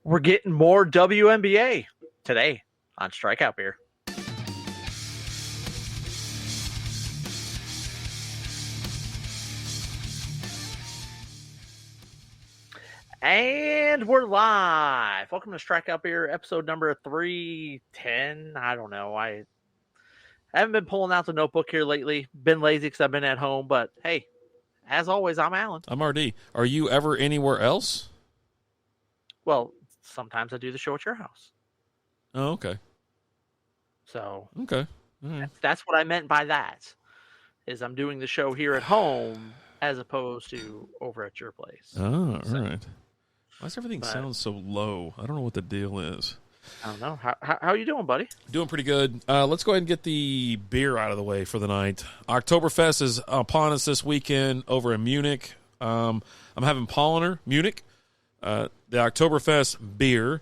We're getting more WNBA today on Strikeout Beer. And we're live. Welcome to Strikeout Beer, episode number 310. I don't know. I haven't been pulling out the notebook here lately. Been lazy because I've been at home. But hey, as always, I'm Alan. I'm RD. Are you ever anywhere else? Well, sometimes I do the show at your house. Oh, okay. So okay, right. That's what I meant by that. Is I'm doing the show here at home as opposed to over at your place. Oh, all right. Why does everything sound so low? I don't know what the deal is. I don't know. How are you doing, buddy? Doing pretty good. Let's go ahead and get the beer out of the way for the night. Oktoberfest is upon us this weekend over in Munich. I'm having Paulaner, Munich, the Oktoberfest beer.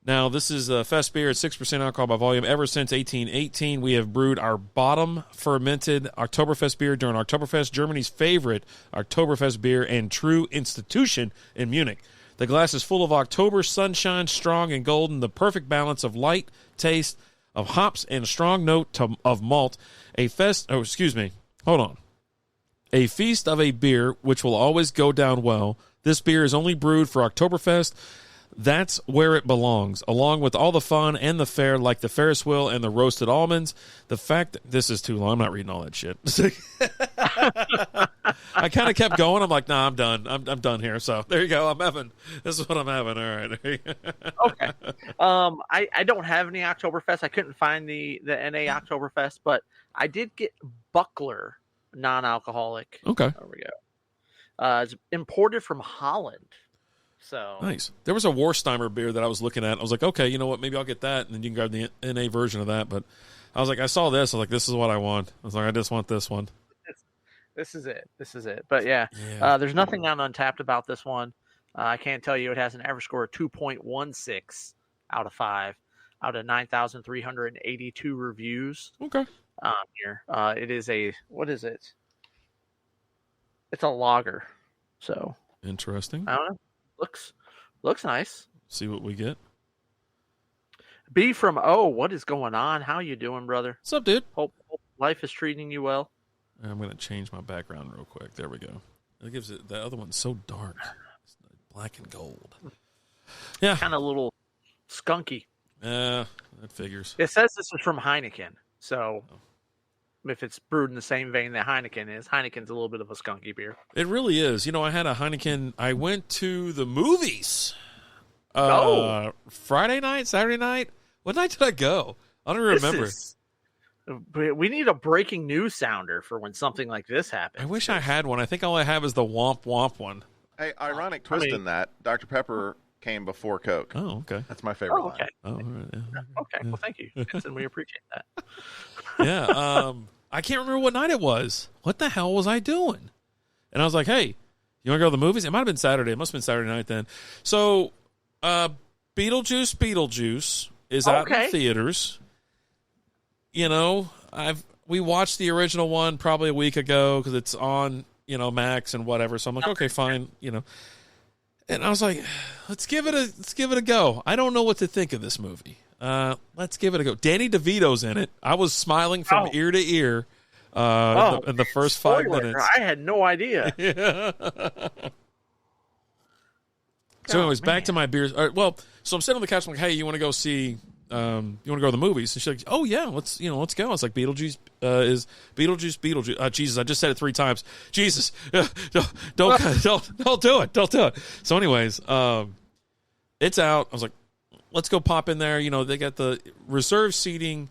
Now, this is a fest beer at 6% alcohol by volume. Ever since 1818, we have brewed our bottom fermented Oktoberfest beer during Oktoberfest, Germany's favorite Oktoberfest beer and true institution in Munich. The glass is full of October sunshine, strong and golden, the perfect balance of light taste of hops and a strong note of malt. A feast of a beer which will always go down well. This beer is only brewed for Oktoberfest. That's where it belongs, along with all the fun and the fare, like the Ferris wheel and the roasted almonds. The fact that this is too long, I'm not reading all that shit. I kind of kept going. I'm like, nah, I'm done. I'm done here. So there you go. This is what I'm having. All right. Okay. I don't have any Oktoberfest. I couldn't find the NA Oktoberfest, but I did get Buckler non-alcoholic. Okay. There we go. It's imported from Holland. So nice. There was a Warsteimer beer that I was looking at. I was like, okay, you know what? Maybe I'll get that, and then you can grab the NA version of that. But I was like, I saw this. I was like, this is what I want. I was like, I just want this one. This is it. But yeah. There's nothing on Untapped about this one. I can't tell you it has an average score of 2.16 out of 5 out of 9,382 reviews. Okay. Here. It is what is it? It's a lager. So interesting. I don't know. Looks nice. See what we get. B from O, what is going on? How you doing, brother? What's up, dude? Hope life is treating you well. I'm going to change my background real quick. There we go. It gives it. The other one's so dark. It's black and gold. Yeah. Kind of a little skunky. That figures. It says this is from Heineken. So if it's brewed in the same vein that Heineken is, Heineken's a little bit of a skunky beer. It really is. You know, I had a Heineken. I went to the movies. Friday night, Saturday night. What night did I go? I don't remember. We need a breaking news sounder for when something like this happens. I wish I had one. I think all I have is the Womp Womp one. Hey, ironic twist in that Dr. Pepper came before Coke. Oh, okay. That's my favorite okay. line. Oh, all right. Yeah. Okay, well, thank you, Vincent. We appreciate that. Yeah. I can't remember what night it was. What the hell was I doing? And I was like, hey, you want to go to the movies? It might have been Saturday. It must have been Saturday night then. So, Beetlejuice is out in theaters. You know, we watched the original one probably a week ago because it's on, Max and whatever. So I'm like, okay, fine, And I was like, let's give it a go. I don't know what to think of this movie. Let's give it a go. Danny DeVito's in it. I was smiling from ear to ear in the first 5 minutes. I had no idea. Yeah. So anyways, back to my beers. All right, well, so I'm sitting on the couch. I'm like, hey, you want to go see? You want to go to the movies? And she's like, oh yeah, let's go. I was like, Beetlejuice is Beetlejuice. Jesus, I just said it 3 times. Jesus, don't do it. Don't do it. So anyways, it's out. I was like, let's go pop in there. They got the reserve seating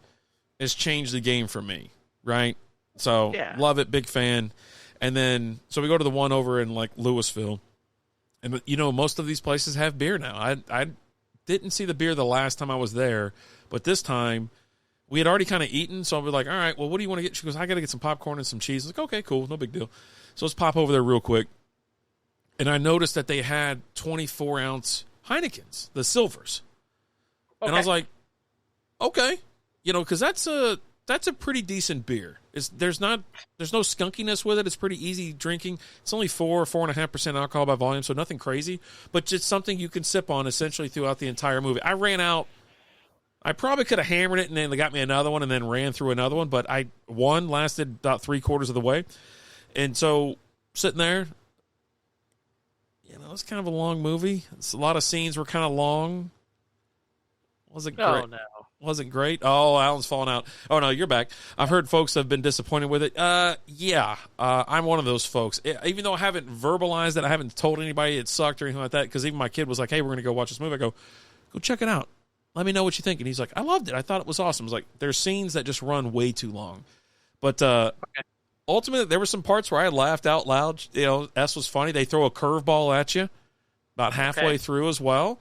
has changed the game for me, right? So love it, big fan. And then so we go to the one over in like Louisville, and most of these places have beer now. I didn't see the beer the last time I was there, but this time we had already kind of eaten. So I was like, all right, well, what do you want to get? She goes, I got to get some popcorn and some cheese. I was like, okay, cool, no big deal. So let's pop over there real quick. And I noticed that they had 24-ounce Heinekens, the silvers. Okay. And I was like, okay, because that's that's a pretty decent beer. There's no skunkiness with it. It's pretty easy drinking. It's only 4.5% alcohol by volume, so nothing crazy. But just something you can sip on essentially throughout the entire movie. I ran out. I probably could have hammered it and then they got me another one and then ran through another one. But one lasted about 3/4 of the way, and so sitting there, it's kind of a long movie. It's a lot of scenes were kind of long. Wasn't great. Oh, no. Wasn't great. Oh, Alan's falling out. Oh, no, you're back. I've heard folks have been disappointed with it. Yeah, I'm one of those folks. Even though I haven't verbalized it, I haven't told anybody it sucked or anything like that, because even my kid was like, hey, we're going to go watch this movie. I go check it out. Let me know what you think. And he's like, I loved it. I thought it was awesome. I was like, there's scenes that just run way too long. But ultimately, there were some parts where I laughed out loud. S was funny. They throw a curveball at you about halfway through as well.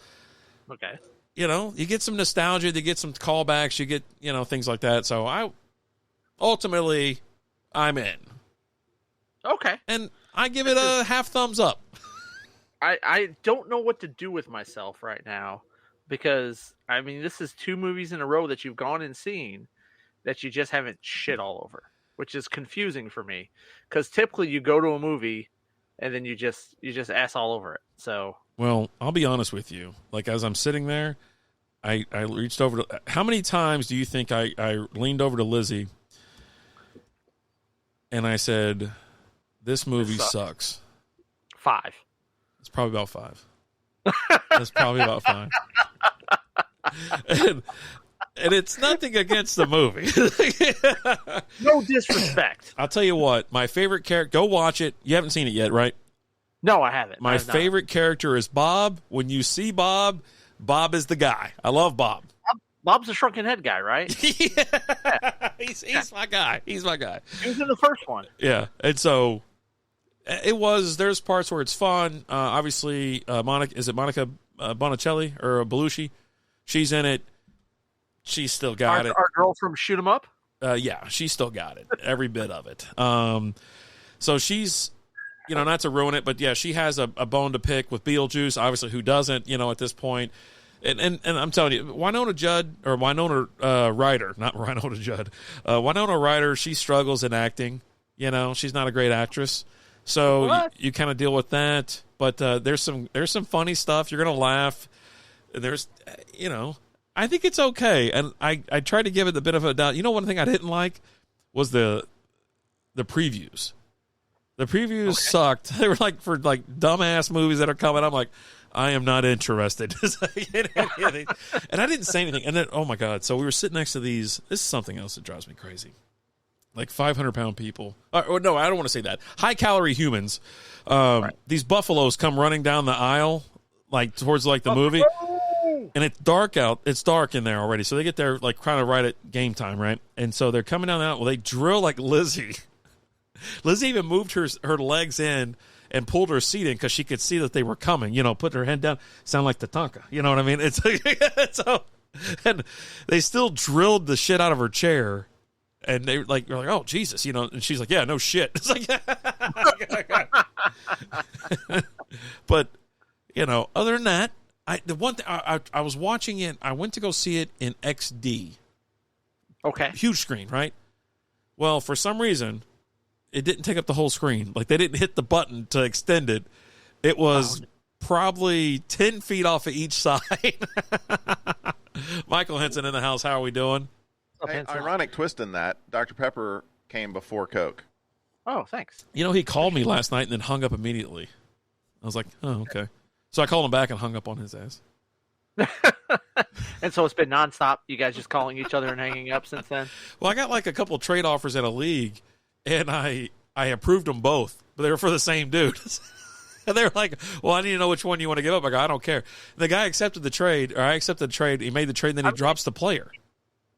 Okay. You get some nostalgia, you get some callbacks, you get, things like that. So I'm in. Okay. And I give it a half thumbs up. I don't know what to do with myself right now, because, this is 2 movies in a row that you've gone and seen that you just haven't shit all over, which is confusing for me, because typically you go to a movie and then you just ass all over it. So. Well, I'll be honest with you. Like, as I'm sitting there, I reached over to... How many times do you think I leaned over to Lizzie and I said, this movie sucks? 5. It's probably about 5. It's probably about 5. And it's nothing against the movie. No disrespect. I'll tell you what. My favorite character... Go watch it. You haven't seen it yet, right? No, I haven't. My favorite character is Bob. When you see Bob, Bob is the guy. I love Bob. Bob's a shrunken head guy, right? Yeah. He's my guy. He's my guy. He was in the first one. Yeah. And so there's parts where it's fun. Obviously, Monica Bonicelli or Belushi? She's in it. She's still got it. Our girl from Shoot 'Em Up? Yeah, she still got it. Every bit of it. So she's... not to ruin it, but yeah, she has a bone to pick with Beetlejuice. Obviously, who doesn't? At this point, and I'm telling you, Winona Ryder, not Winona Judd. Winona Ryder, she struggles in acting. She's not a great actress, so you kind of deal with that. But there's some funny stuff. You're gonna laugh. There's, I think it's okay, and I tried to give it the benefit of the doubt. One thing I didn't like was the previews. The previews sucked. They were for dumbass movies that are coming. I'm like, I am not interested. And I didn't say anything. And then, oh my God. So we were sitting next to these. This is something else that drives me crazy. 500-pound people. Or no, I don't want to say that. High calorie humans. Right. These buffaloes come running down the aisle, towards the movie. And it's dark out. It's dark in there already. So they get there kind of right at game time, right? And so they're coming down the aisle. Well, they drill Lizzie. Lizzie even moved her legs in and pulled her seat in because she could see that they were coming. Put her head down, sound like Tatanka. You know what I mean? It's and they still drilled the shit out of her chair, and they're like, oh Jesus, And she's like, yeah, no shit. It's like, but other than that, the one thing I was watching it. I went to go see it in XD. Okay, huge screen, right? Well, for some reason, it didn't take up the whole screen. They didn't hit the button to extend it. It was probably 10 feet off of each side. Michael Henson in the house. How are we doing? Hey, ironic twist in that, Dr. Pepper came before Coke. Oh, thanks. He called me last night and then hung up immediately. I was like, oh, okay. So I called him back and hung up on his ass. And so it's been nonstop. You guys just calling each other and hanging up since then? Well, I got a couple trade offers in a league. And I approved them both, but they were for the same dude. And they were like, well, I need to know which one you want to give up. I go, I don't care. The guy accepted the trade, or I accepted the trade. He made the trade, and then he drops the player.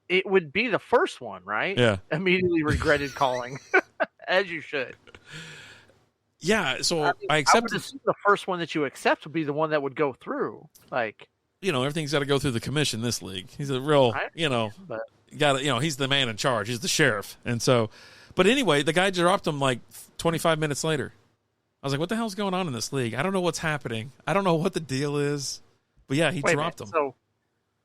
It would be the first one, right? Yeah. Immediately regretted calling, as you should. Yeah, so I accepted. I would assume the first one that you accept would be the one that would go through. Everything's got to go through the commission this league. He's a real, he's the man in charge. He's the sheriff. And so... But anyway, the guy dropped him 25 minutes later. I was like, what the hell's going on in this league? I don't know what's happening. I don't know what the deal is. But yeah, he dropped him. So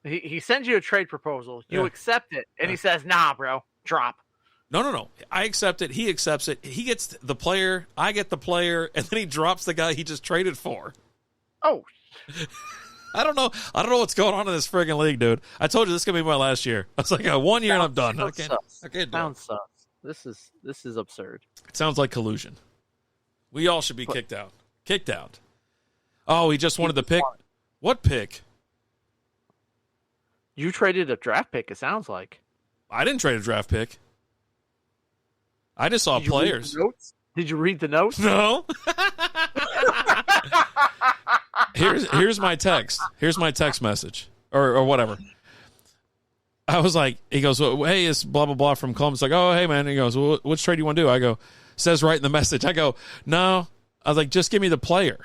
he sends you a trade proposal. You accept it. And he says, nah, bro. drop. No. I accept it. He accepts it. He gets the player. I get the player, and then he drops the guy he just traded for. Oh, I don't know what's going on in this friggin' league, dude. I told you this is gonna be my last year. I was like, 1 year and I'm done. I can't do it. Sounds sus. This is absurd. It sounds like collusion. We all should be kicked out. Kicked out. Oh, he just wanted the pick. What pick? You traded a draft pick. It sounds like. I didn't trade a draft pick. I just saw players. Did you read the notes? No. Here's my text. Here's my text message or whatever. I was like, he goes, well, hey, it's blah, blah, blah from Columbus. Like, oh, hey, man. He goes, well, which trade do you want to do? I go, says right in the message. I go, no. I was like, just give me the player.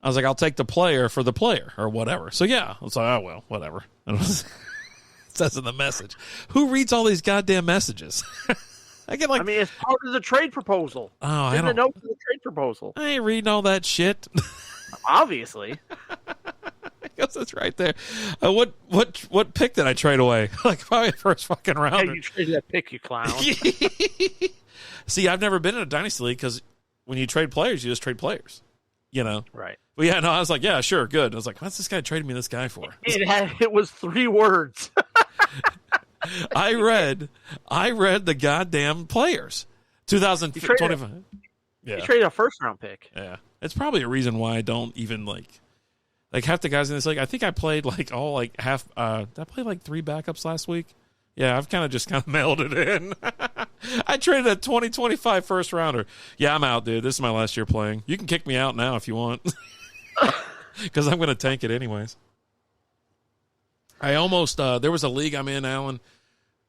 I was like, I'll take the player for the player or whatever. So, yeah. I was like, oh, well, whatever. It says in the message. Who reads all these goddamn messages? I mean, it's part of the trade proposal. Oh, I don't. The notes of the trade proposal. I ain't reading all that shit. Obviously. I guess it's right there. What pick did I trade away? Like probably first fucking round. Yeah, you traded that pick, you clown. See, I've never been in a dynasty league because when you trade players, you just trade players. You know. Right. Well, yeah, no, I was like, yeah, sure, good. I was like, what's this guy trading me this guy for? It was 3 words. I read the goddamn players. 2025. You traded a first round pick. Yeah. It's probably a reason why I don't even like half the guys in this league. I think I played half. Did I play like 3 backups last week? Yeah, I've kind of mailed it in. I traded a 2025 first rounder. Yeah, I'm out, dude. This is my last year playing. You can kick me out now if you want, because I'm going to tank it anyways. I almost there was a league I'm in, Alan.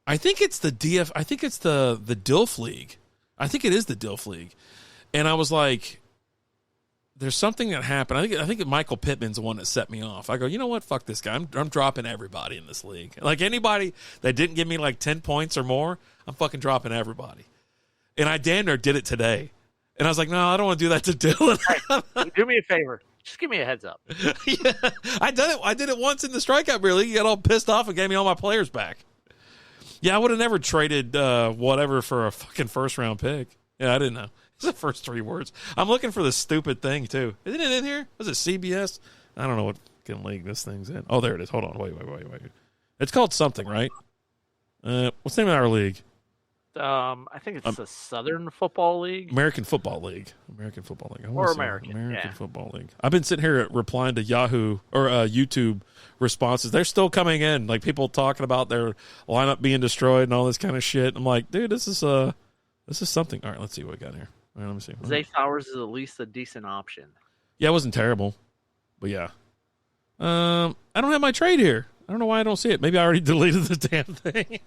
I think it's the DF. I think it's the DILF league. I think it is the DILF league, and I was like, there's something that happened. I think Michael Pittman's the one that set me off. I go, you know what? Fuck this guy. I'm dropping everybody in this league. Like anybody that didn't give me like 10 points or more, I'm fucking dropping everybody. And I damn near did it today. And I was like, no, I don't want to do that to Dylan. Hey, do me a favor. Just give me a heads up. Yeah, I did it once in the Strikeout Beer League. You got all pissed off and gave me all my players back. Yeah, I would have never traded whatever for a fucking first round pick. Yeah, I didn't know. It's the first 3 words. I'm looking for the stupid thing, too. Isn't it in here? Was it CBS? I don't know what fucking league this thing's in. Oh, there it is. Hold on. Wait. It's called something, right? What's the name of our league? I think it's the Southern Football League. American Football League. Or American. American Football League. I've been sitting here replying to Yahoo or YouTube responses. They're still coming in. Like people talking about their lineup being destroyed and all this kind of shit. I'm like, dude, this is something. All right, let's see what we got here. All right, let me see. Zay Flowers is at least a decent option. Yeah, it wasn't terrible. But yeah. I don't have my trade here. I don't know why I don't see it. Maybe I already deleted the damn thing.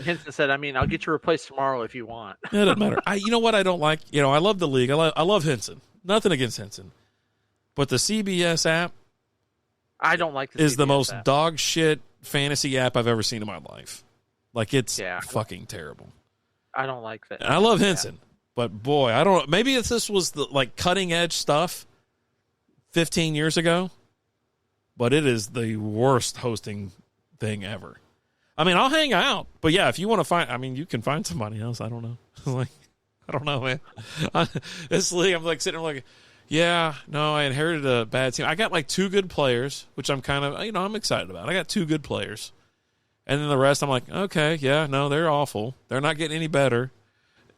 Henson said, I'll get you replaced tomorrow if you want. It doesn't matter. You know what I don't like? I love the league. I love Henson. Nothing against Henson. But the CBS app I don't like is the most dog shit fantasy app I've ever seen in my life. Like, it's fucking terrible. I don't like that. And I love Henson. But, boy, I don't – maybe if this was the cutting-edge stuff 15 years ago, but it is the worst hosting thing ever. I'll hang out. But, yeah, if you want to find – you can find somebody else. I don't know. I don't know, man. This league, I'm sitting there yeah, no, I inherited a bad team. I got 2 good players, which I'm kind of I'm excited about. I got 2 good players. And then the rest, I'm like, okay, yeah, no, they're awful. They're not getting any better.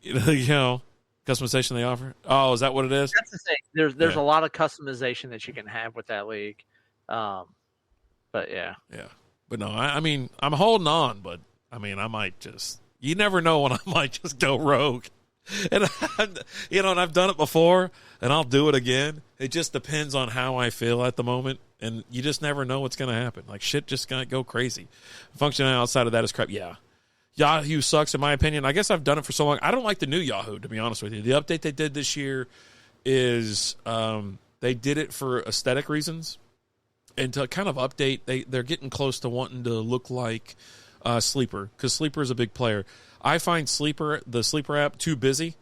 Customization they offer. Oh, is that what it is? That's the thing. There's a lot of customization that you can have with that league. But yeah. Yeah. But no, I'm holding on, but I might just, you never know when I might just go rogue. And and I've done it before, and I'll do it again. It just depends on how I feel at the moment, and you just never know what's going to happen. Like, shit just going to go crazy. Functioning outside of that is crap. Yeah. Yahoo sucks, in my opinion. I guess I've done it for so long. I don't like the new Yahoo, to be honest with you. The update they did this year is they did it for aesthetic reasons. And to kind of update, they're getting close to wanting to look like Sleeper, because Sleeper is a big player. I find the Sleeper app too busy.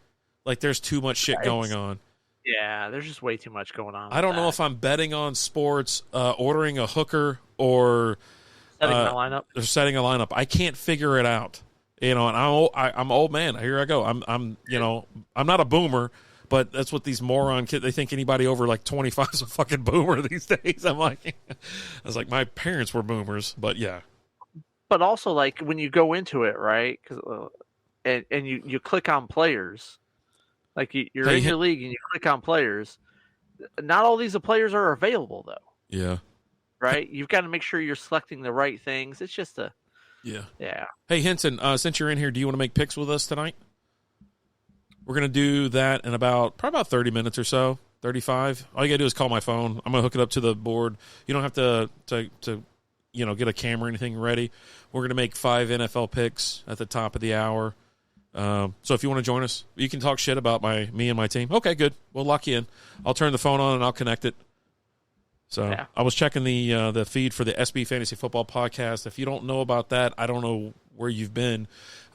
Like, there's too much shit going on. Yeah, there's just way too much going on. I don't know if I'm betting on sports, ordering a hooker, or Setting the lineup. They're setting a lineup. I can't figure it out. And I'm old man. Here I go. I'm not a boomer, but that's what these moron kids, they think anybody over like 25 is a fucking boomer these days. I was like, my parents were boomers, but yeah. But also, like, when you go into it, right? And you click on players, like you're in your league and you click on players. Not all these players are available, though. Yeah. Right? You've got to make sure you're selecting the right things. It's just Yeah. Hey, Henson, since you're in here, do you want to make picks with us tonight? We're going to do that in probably about 30 minutes or so, 35. All you got to do is call my phone. I'm going to hook it up to the board. You don't have to get a camera or anything ready. We're going to make 5 NFL picks at the top of the hour. So if you want to join us, you can talk shit about me and my team. Okay, good. We'll lock you in. I'll turn the phone on and I'll connect it. So yeah. I was checking the feed for the SB Fantasy Football Podcast. If you don't know about that, I don't know where you've been.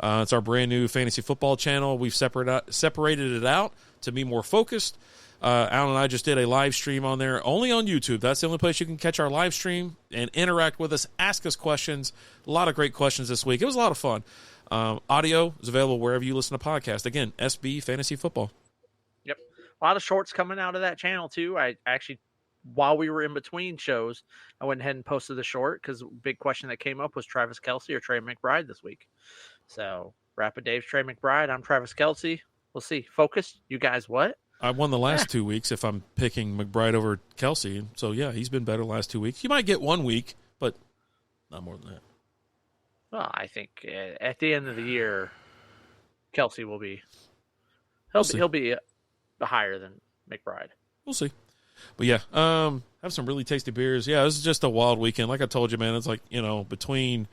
It's our brand new fantasy football channel. We've separated it out to be more focused. Alan and I just did a live stream on there, only on YouTube. That's the only place you can catch our live stream and interact with us, ask us questions. A lot of great questions this week. It was a lot of fun. Audio is available wherever you listen to podcasts. Again, SB Fantasy Football. Yep. A lot of shorts coming out of that channel, too. I actually, while we were in between shows, I went ahead and posted the short because the big question that came up was Travis Kelce or Trey McBride this week. So, Rapid Dave's Trey McBride. I'm Travis Kelce. We'll see. Focus. You guys what? I won the last 2 weeks if I'm picking McBride over Kelce. So, yeah, he's been better the last 2 weeks. You might get 1 week, but not more than that. Well, I think at the end of the year, Kelce will be he'll be higher than McBride. We'll see. But yeah, have some really tasty beers. Yeah, this is just a wild weekend. Like I told you, man, it's like, between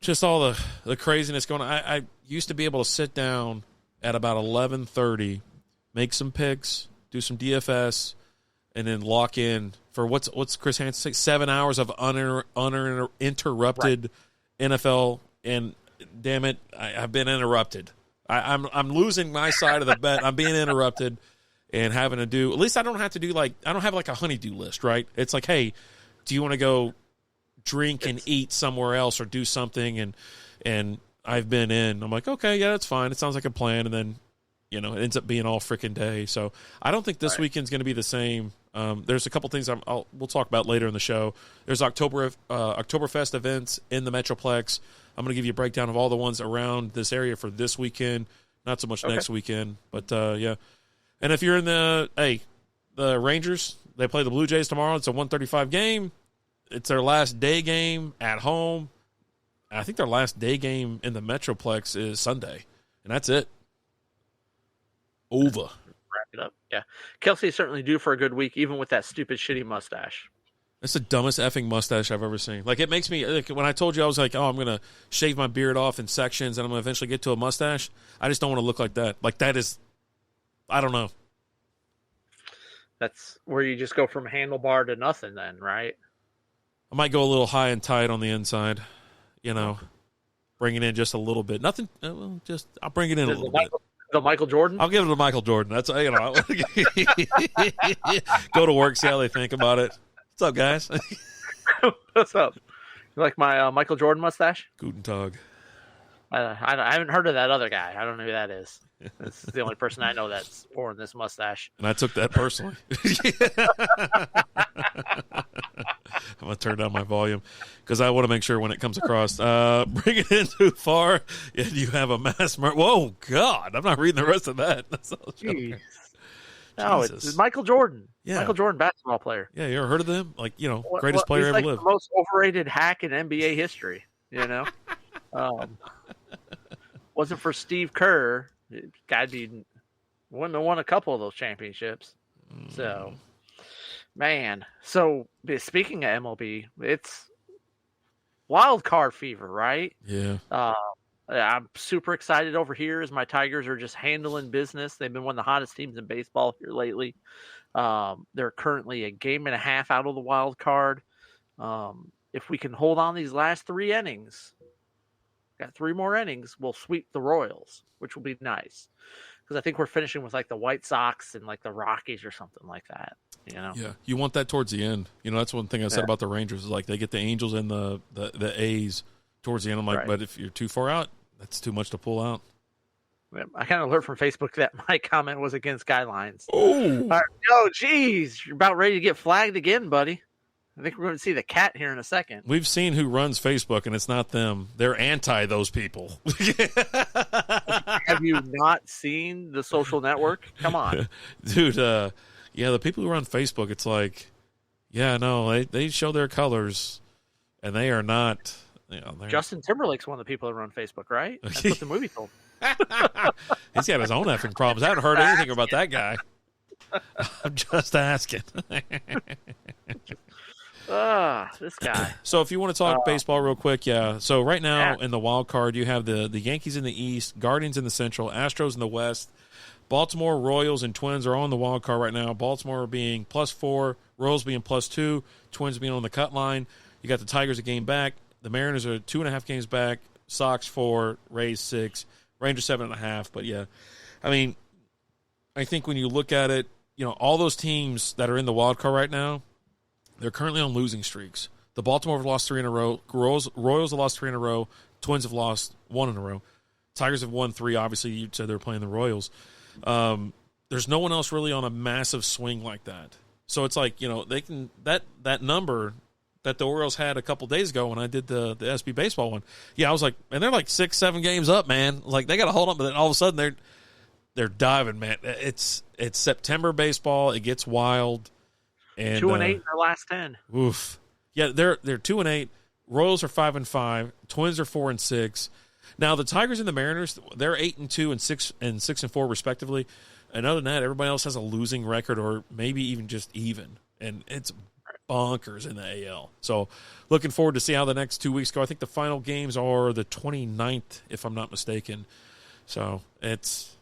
just all the craziness going on. I used to be able to sit down at about 11:30, make some picks, do some DFS, and then lock in for what's Chris Hansen say, 7 hours of uninterrupted NFL. And damn it, I've been interrupted. I'm losing my side of the bet. I'm being interrupted. And having to do, at least I don't have to do I don't have like a honeydew list, right? It's like, hey, do you want to go drink and eat somewhere else or do something? And I've been in. I'm like, okay, yeah, that's fine. It sounds like a plan. And then, it ends up being all freaking day. So I don't think this weekend's going to be the same. There's a couple things we'll talk about later in the show. There's Oktoberfest events in the Metroplex. I'm going to give you a breakdown of all the ones around this area for this weekend. Not so much next weekend, but yeah. And if you're in the Rangers, they play the Blue Jays tomorrow. It's a 1:35 game. It's their last day game at home. I think their last day game in the Metroplex is Sunday, and that's it. Over. Wrap it up. Yeah. Kelce's certainly due for a good week, even with that stupid, shitty mustache. That's the dumbest effing mustache I've ever seen. Like, it makes me, when I told you I was like, oh, I'm going to shave my beard off in sections and I'm going to eventually get to a mustache, I just don't want to look like that. Like, that is, I don't know. That's where you just go from handlebar to nothing then, right? I might go a little high and tight on the inside, bring it in just a little bit. Nothing, I'll bring it in a little bit. The Michael Jordan? I'll give it to Michael Jordan. That's, go to work, see how they think about it. What's up, guys? What's up? You like my Michael Jordan mustache? Guten Tag. I haven't heard of that other guy. I don't know who that is. This is the only person I know that's sporting this mustache. And I took that personally. I'm going to turn down my volume because I want to make sure when it comes across. Bring it in too far and you have a mass murder. Whoa, God. I'm not reading the rest of that. That's all. Jeez. No, it's Michael Jordan. Yeah. Michael Jordan, basketball player. Yeah, you ever heard of them? Like, greatest player ever lived. The most overrated hack in NBA history, Wasn't for Steve Kerr, wouldn't have won a couple of those championships. So, man. So, speaking of MLB, it's wild card fever, right? Yeah. I'm super excited over here as my Tigers are just handling business. They've been one of the hottest teams in baseball here lately. They're currently a game and a half out of the wild card. If we can hold on these last 3 innings, got 3 more innings, we'll sweep the Royals, which will be nice. Because I think we're finishing with like the White Sox and like the Rockies or something like that. Yeah, you want that towards the end. That's one thing I said about the Rangers is like they get the Angels and the A's towards the end. I'm like, but if you're too far out, that's too much to pull out. I kind of learned from Facebook that my comment was against guidelines. Oh, oh, geez, you're about ready to get flagged again, buddy. I think we're going to see the cat here in a second. We've seen who runs Facebook, and it's not them. They're anti those people. Have you not seen the social network? Come on. Dude, yeah, the people who run Facebook, it's like, yeah, no, they show their colors, and they are not. Justin Timberlake's one of the people that run Facebook, right? That's what the movie told. He's got his own effing problems. I haven't heard anything about that guy. I'm just asking. This guy. So if you want to talk baseball real quick, yeah. So right now in the wild card, you have the Yankees in the East, Guardians in the Central, Astros in the West. Baltimore, Royals, and Twins are on the wild card right now. Baltimore being +4, Royals being +2, Twins being on the cut line. You got the Tigers a game back. The Mariners are 2.5 games back. Sox 4, Rays 6, Rangers 7.5. But yeah, I mean, I think when you look at it, all those teams that are in the wild card right now, they're currently on losing streaks. The Baltimore have lost 3 in a row. Royals have lost 3 in a row. Twins have lost 1 in a row. Tigers have won 3. Obviously, you said they're playing the Royals. There's no one else really on a massive swing like that. So it's like, they can that number that the Orioles had a couple days ago when I did the SB baseball one. Yeah, I was like, and they're like 6-7 games up, man. Like they got to hold on, but then all of a sudden they're diving, man. It's September baseball. It gets wild. And 2-8 in their last 10. Oof. Yeah, they're 2-8. Royals are 5-5. Twins are 4-6. Now the Tigers and the Mariners, they're 8-2 and 6-4 respectively. And other than that, everybody else has a losing record or maybe even just even. And it's bonkers in the AL. So looking forward to see how the next 2 weeks go. I think the final games are the 29th, if I'm not mistaken. So it's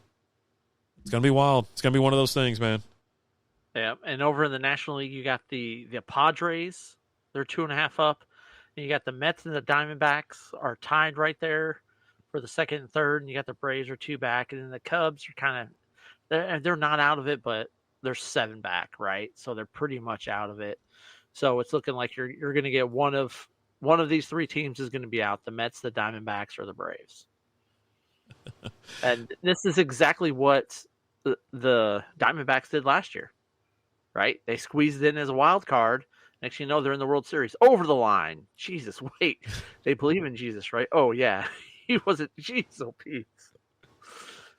going to be wild. It's going to be one of those things, man. Yeah, and over in the National League, you got the Padres. They're 2.5 up. And you got the Mets and the Diamondbacks are tied right there for the second and third. And you got the Braves are 2 back. And then the Cubs are kind of they're not out of it, but they're 7 back, right? So they're pretty much out of it. So it's looking like you're going to get one of these 3 teams is going to be out: the Mets, the Diamondbacks, or the Braves. And this is exactly what the Diamondbacks did last year. Right? They squeezed it in as a wild card. Next thing you know, they're in the World Series. Over the line. Jesus, wait. They believe in Jesus, right? Oh, yeah. He wasn't Jesus, oh, Pete.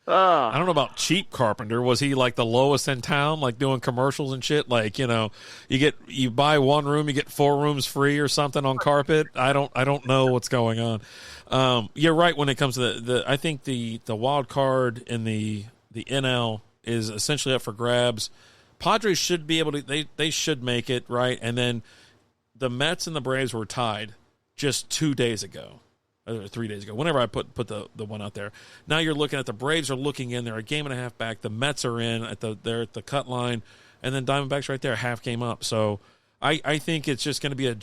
I don't know about Cheap Carpenter. Was he like the lowest in town, like doing commercials and shit? Like, you buy 1 room, you get 4 rooms free or something on carpet. I don't know what's going on. You're right when it comes to I think the wild card in the NL is essentially up for grabs. Padres should be able to they should make it, right? And then the Mets and the Braves were tied just 2 days ago. Or 3 days ago, whenever I put the one out there. Now you're looking at the Braves are looking in. They're a game and a half back. The Mets are in. They're at the cut line. And then Diamondbacks right there, half game up. So I think it's just going to be a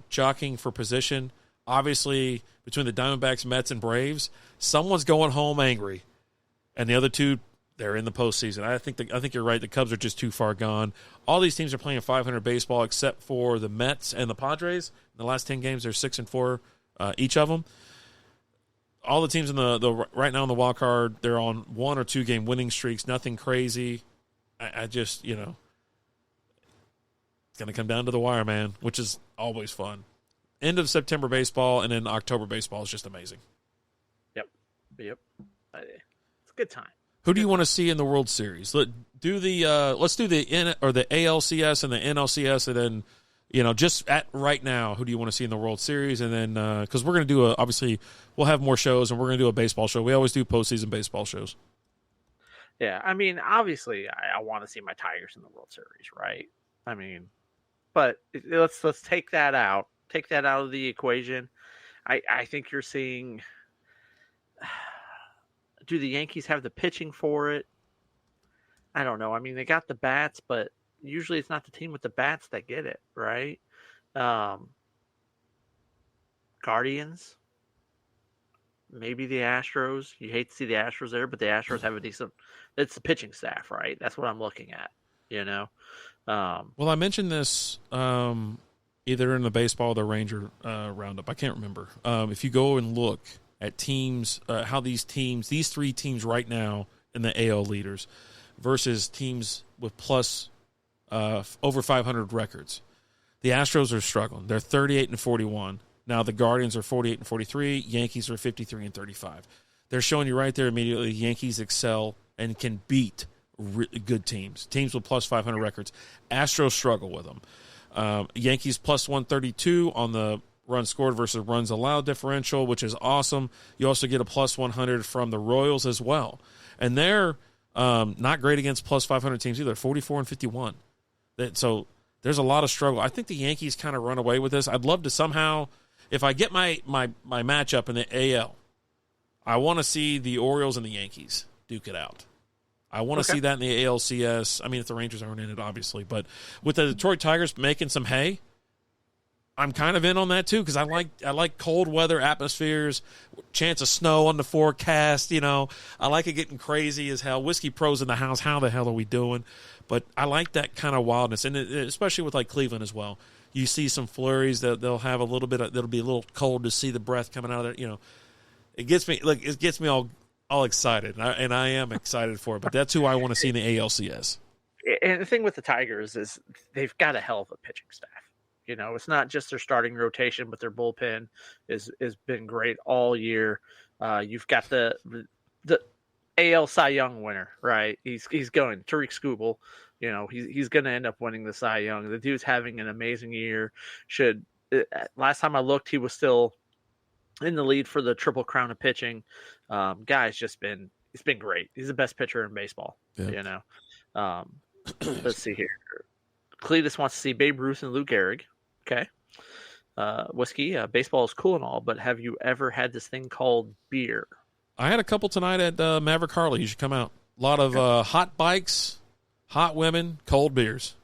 jockeying for position. Obviously, between the Diamondbacks, Mets, and Braves, someone's going home angry. And the other two, they're in the postseason. I think you're right. The Cubs are just too far gone. All these teams are playing 500 baseball except for the Mets and the Padres. In the last 10 games, they're 6-4 each of them. All the teams in the right now in the wild card, they're on 1 or 2 game winning streaks. Nothing crazy. I just it's going to come down to the wire, man, which is always fun. End of September baseball and then October baseball is just amazing. Yep. It's a good time. Who do you want to see in the World Series? Let's do the ALCS and the NLCS, and then just at right now, who do you want to see in the World Series? And then because we're going to do obviously we'll have more shows, and we're going to do a baseball show. We always do postseason baseball shows. Yeah, I mean, obviously, I want to see my Tigers in the World Series, right? I mean, but let's take that out. Take that out of the equation. I think you're seeing. Do the Yankees have the pitching for it? I don't know. I mean, they got the bats, but usually it's not the team with the bats that get it, right? Guardians, maybe the Astros. You hate to see the Astros there, but the Astros have a decent. It's the pitching staff, right? That's what I'm looking at. Well, I mentioned this either in the baseball or the Ranger roundup. I can't remember. If you go and look at teams, how these three teams right now in the AL leaders versus teams with plus over 500 records, the Astros are struggling. They're 38-41. Now the Guardians are 48-43. Yankees are 53-35. They're showing you right there immediately. Yankees excel and can beat good teams with plus 500 records. Astros struggle with them. Yankees plus 132 on the runs scored versus runs allowed differential, which is awesome. You also get a plus 100 from the Royals as well. And they're not great against plus 500 teams either, 44-51. So there's a lot of struggle. I think the Yankees kind of run away with this. I'd love to somehow, if I get my matchup in the AL, I want to see the Orioles and the Yankees duke it out. I want to see that in the ALCS. I mean, if the Rangers aren't in it, obviously. But with the Detroit Tigers making some hay, I'm kind of in on that too because I like cold weather atmospheres, chance of snow on the forecast. I like it getting crazy as hell. Whiskey Pros in the house. How the hell are we doing? But I like that kind of wildness, and especially with like Cleveland as well. You see some flurries that they'll have a little bit. That'll be a little cold to see the breath coming out of there. It gets me all excited, and I am excited for it. But that's who I want to see in the ALCS. And the thing with the Tigers is they've got a hell of a pitching staff. It's not just their starting rotation, but their bullpen has been great all year. You've got the AL Cy Young winner, right? He's going Tariq Skubal. He's going to end up winning the Cy Young. The dude's having an amazing year. Last time I looked, he was still in the lead for the Triple Crown of pitching. Guy's he's been great. He's the best pitcher in baseball. Yeah. Let's see here. Cletus wants to see Babe Ruth and Lou Gehrig. Okay. Whiskey, baseball is cool and all, but have you ever had this thing called beer? I had a couple tonight at Maverick Harley. You should come out. A lot of hot bikes, hot women, cold beers.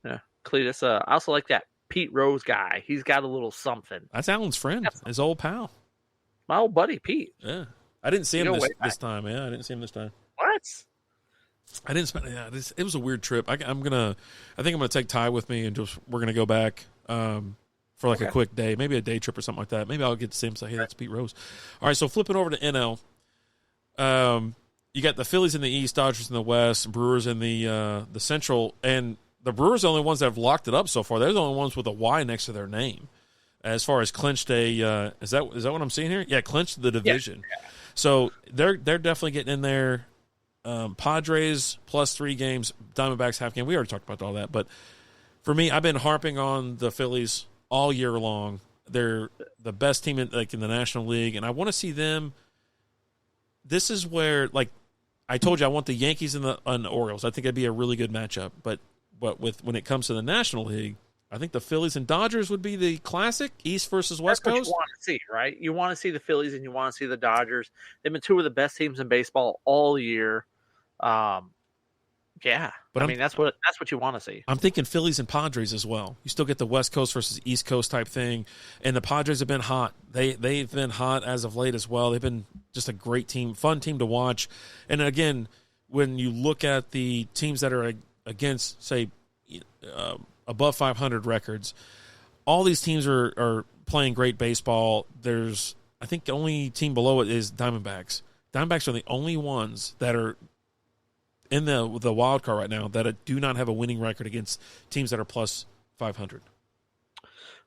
Yeah. Cletus, I also like that Pete Rose guy. He's got a little something. That's Alan's friend, his old pal. My old buddy, Pete. Yeah. I didn't see him this time. Yeah, I didn't see him this time. What? I didn't spend. Yeah, it was a weird trip. I think I'm gonna take Ty with me, and we're gonna go back for like a quick day, maybe a day trip or something like that. Maybe I'll get to see him. Say, hey, that's Pete Rose. All right, so flipping over to NL, you got the Phillies in the East, Dodgers in the West, Brewers in the Central, and the Brewers are the only ones that have locked it up so far. They're the only ones with a Y next to their name, as far as clinched a. Is that what I'm seeing here? Yeah, clinched the division. Yeah. So they're definitely getting in there. Padres plus 3 games, Diamondbacks half game. We already talked about all that, but for me, I've been harping on the Phillies all year long. They're the best team in the National League, and I want to see them. This is where, I told you, I want the Yankees and the Orioles. I think it'd be a really good matchup. But when it comes to the National League, I think the Phillies and Dodgers would be the classic East versus West Coast. That's what you want to see, right? You want to see the Phillies and you want to see the Dodgers. They've been 2 of the best teams in baseball all year. Yeah, but that's what you want to see. I'm thinking Phillies and Padres as well. You still get the West Coast versus East Coast type thing, and the Padres have been hot. They've been hot as of late as well. They've been just a great team, fun team to watch. And again, when you look at the teams that are against, say, above 500 records, all these teams are playing great baseball. I think the only team below it is Diamondbacks. Diamondbacks are the only ones that are in the wild card right now that do not have a winning record against teams that are plus 500.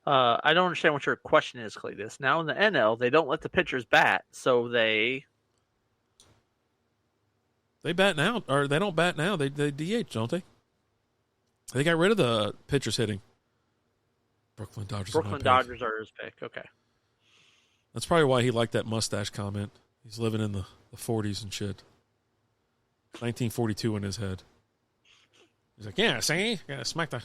I don't understand what your question is, Cletus. Now in the NL, they don't let the pitchers bat, so they bat now, or they don't bat now. They DH, don't they? They got rid of the pitchers hitting. Brooklyn Dodgers are his pick. Okay. That's probably why he liked that mustache comment. He's living in the 40s and shit. 1942 in his head. He's like, yeah, see? Yeah, smack the...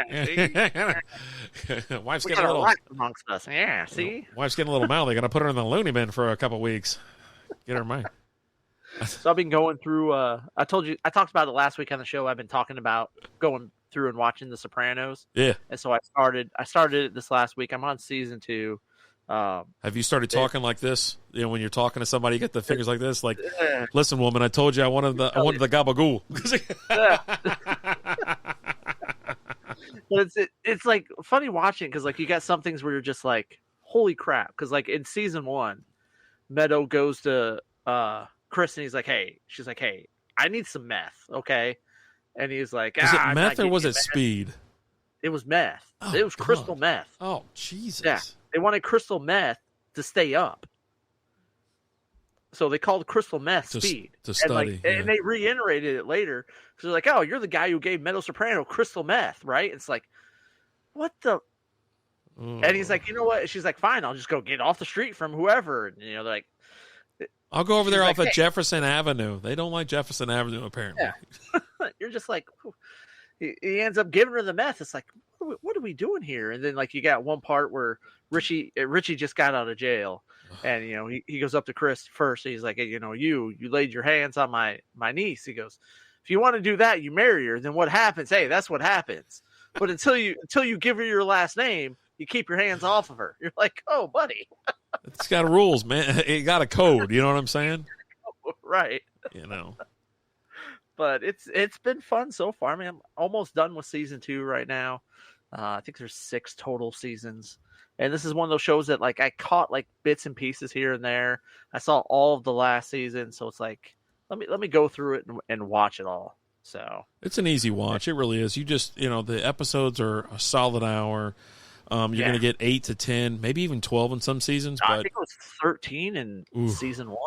Yeah, see? Wife's getting a little... amongst us. Yeah, see? Wife's getting a little mouthy. Got to put her in the loony bin for a couple weeks. Get her mind. So I've been going through... I talked about it last week on the show. I've been talking about going through and watching The Sopranos. Yeah. And so I started it this last week. I'm on season 2. Have you started talking like this? When you're talking to somebody, you get the fingers like this. Like, listen, woman, I told you I wanted the gabagool. But it's like funny watching because like you got some things where you're just like, holy crap. Because like in season 1, Meadow goes to Chris and he's like, she's like, hey, I need some meth, okay? And he's like, was it meth or was it speed? It was meth. Oh, it was crystal meth. Oh, Jesus. Yeah, they wanted crystal meth to stay up. So they called crystal meth speed. To study. And they reiterated it later. So they're like, oh, you're the guy who gave Meadow Soprano crystal meth, right? It's like, what the? And he's like, you know what? She's like, fine, I'll just go get off the street from whoever. And, they're like, I'll go over there off of Jefferson Avenue. They don't like Jefferson Avenue, apparently. Yeah. You're just like, he ends up giving her the meth. It's like, what are we doing here? And then like you got one part where Richie just got out of jail, and he goes up to Chris first. And he's like, hey, you laid your hands on my niece. He goes, if you want to do that, you marry her. Then what happens? Hey, that's what happens. But until you give her your last name, you keep your hands off of her. You're like, oh, buddy. It's got rules, man. It got a code. You know what I'm saying? Right. But it's been fun so far. I mean, I'm almost done with season 2 right now. I think there's 6 total seasons. And this is one of those shows that like I caught like bits and pieces here and there. I saw all of the last season, so it's like let me go through it and watch it all. So it's an easy watch. It really is. You just the episodes are a solid hour. You're going to get 8 to 10, maybe even 12 in some seasons. I think it was 13 in season 1.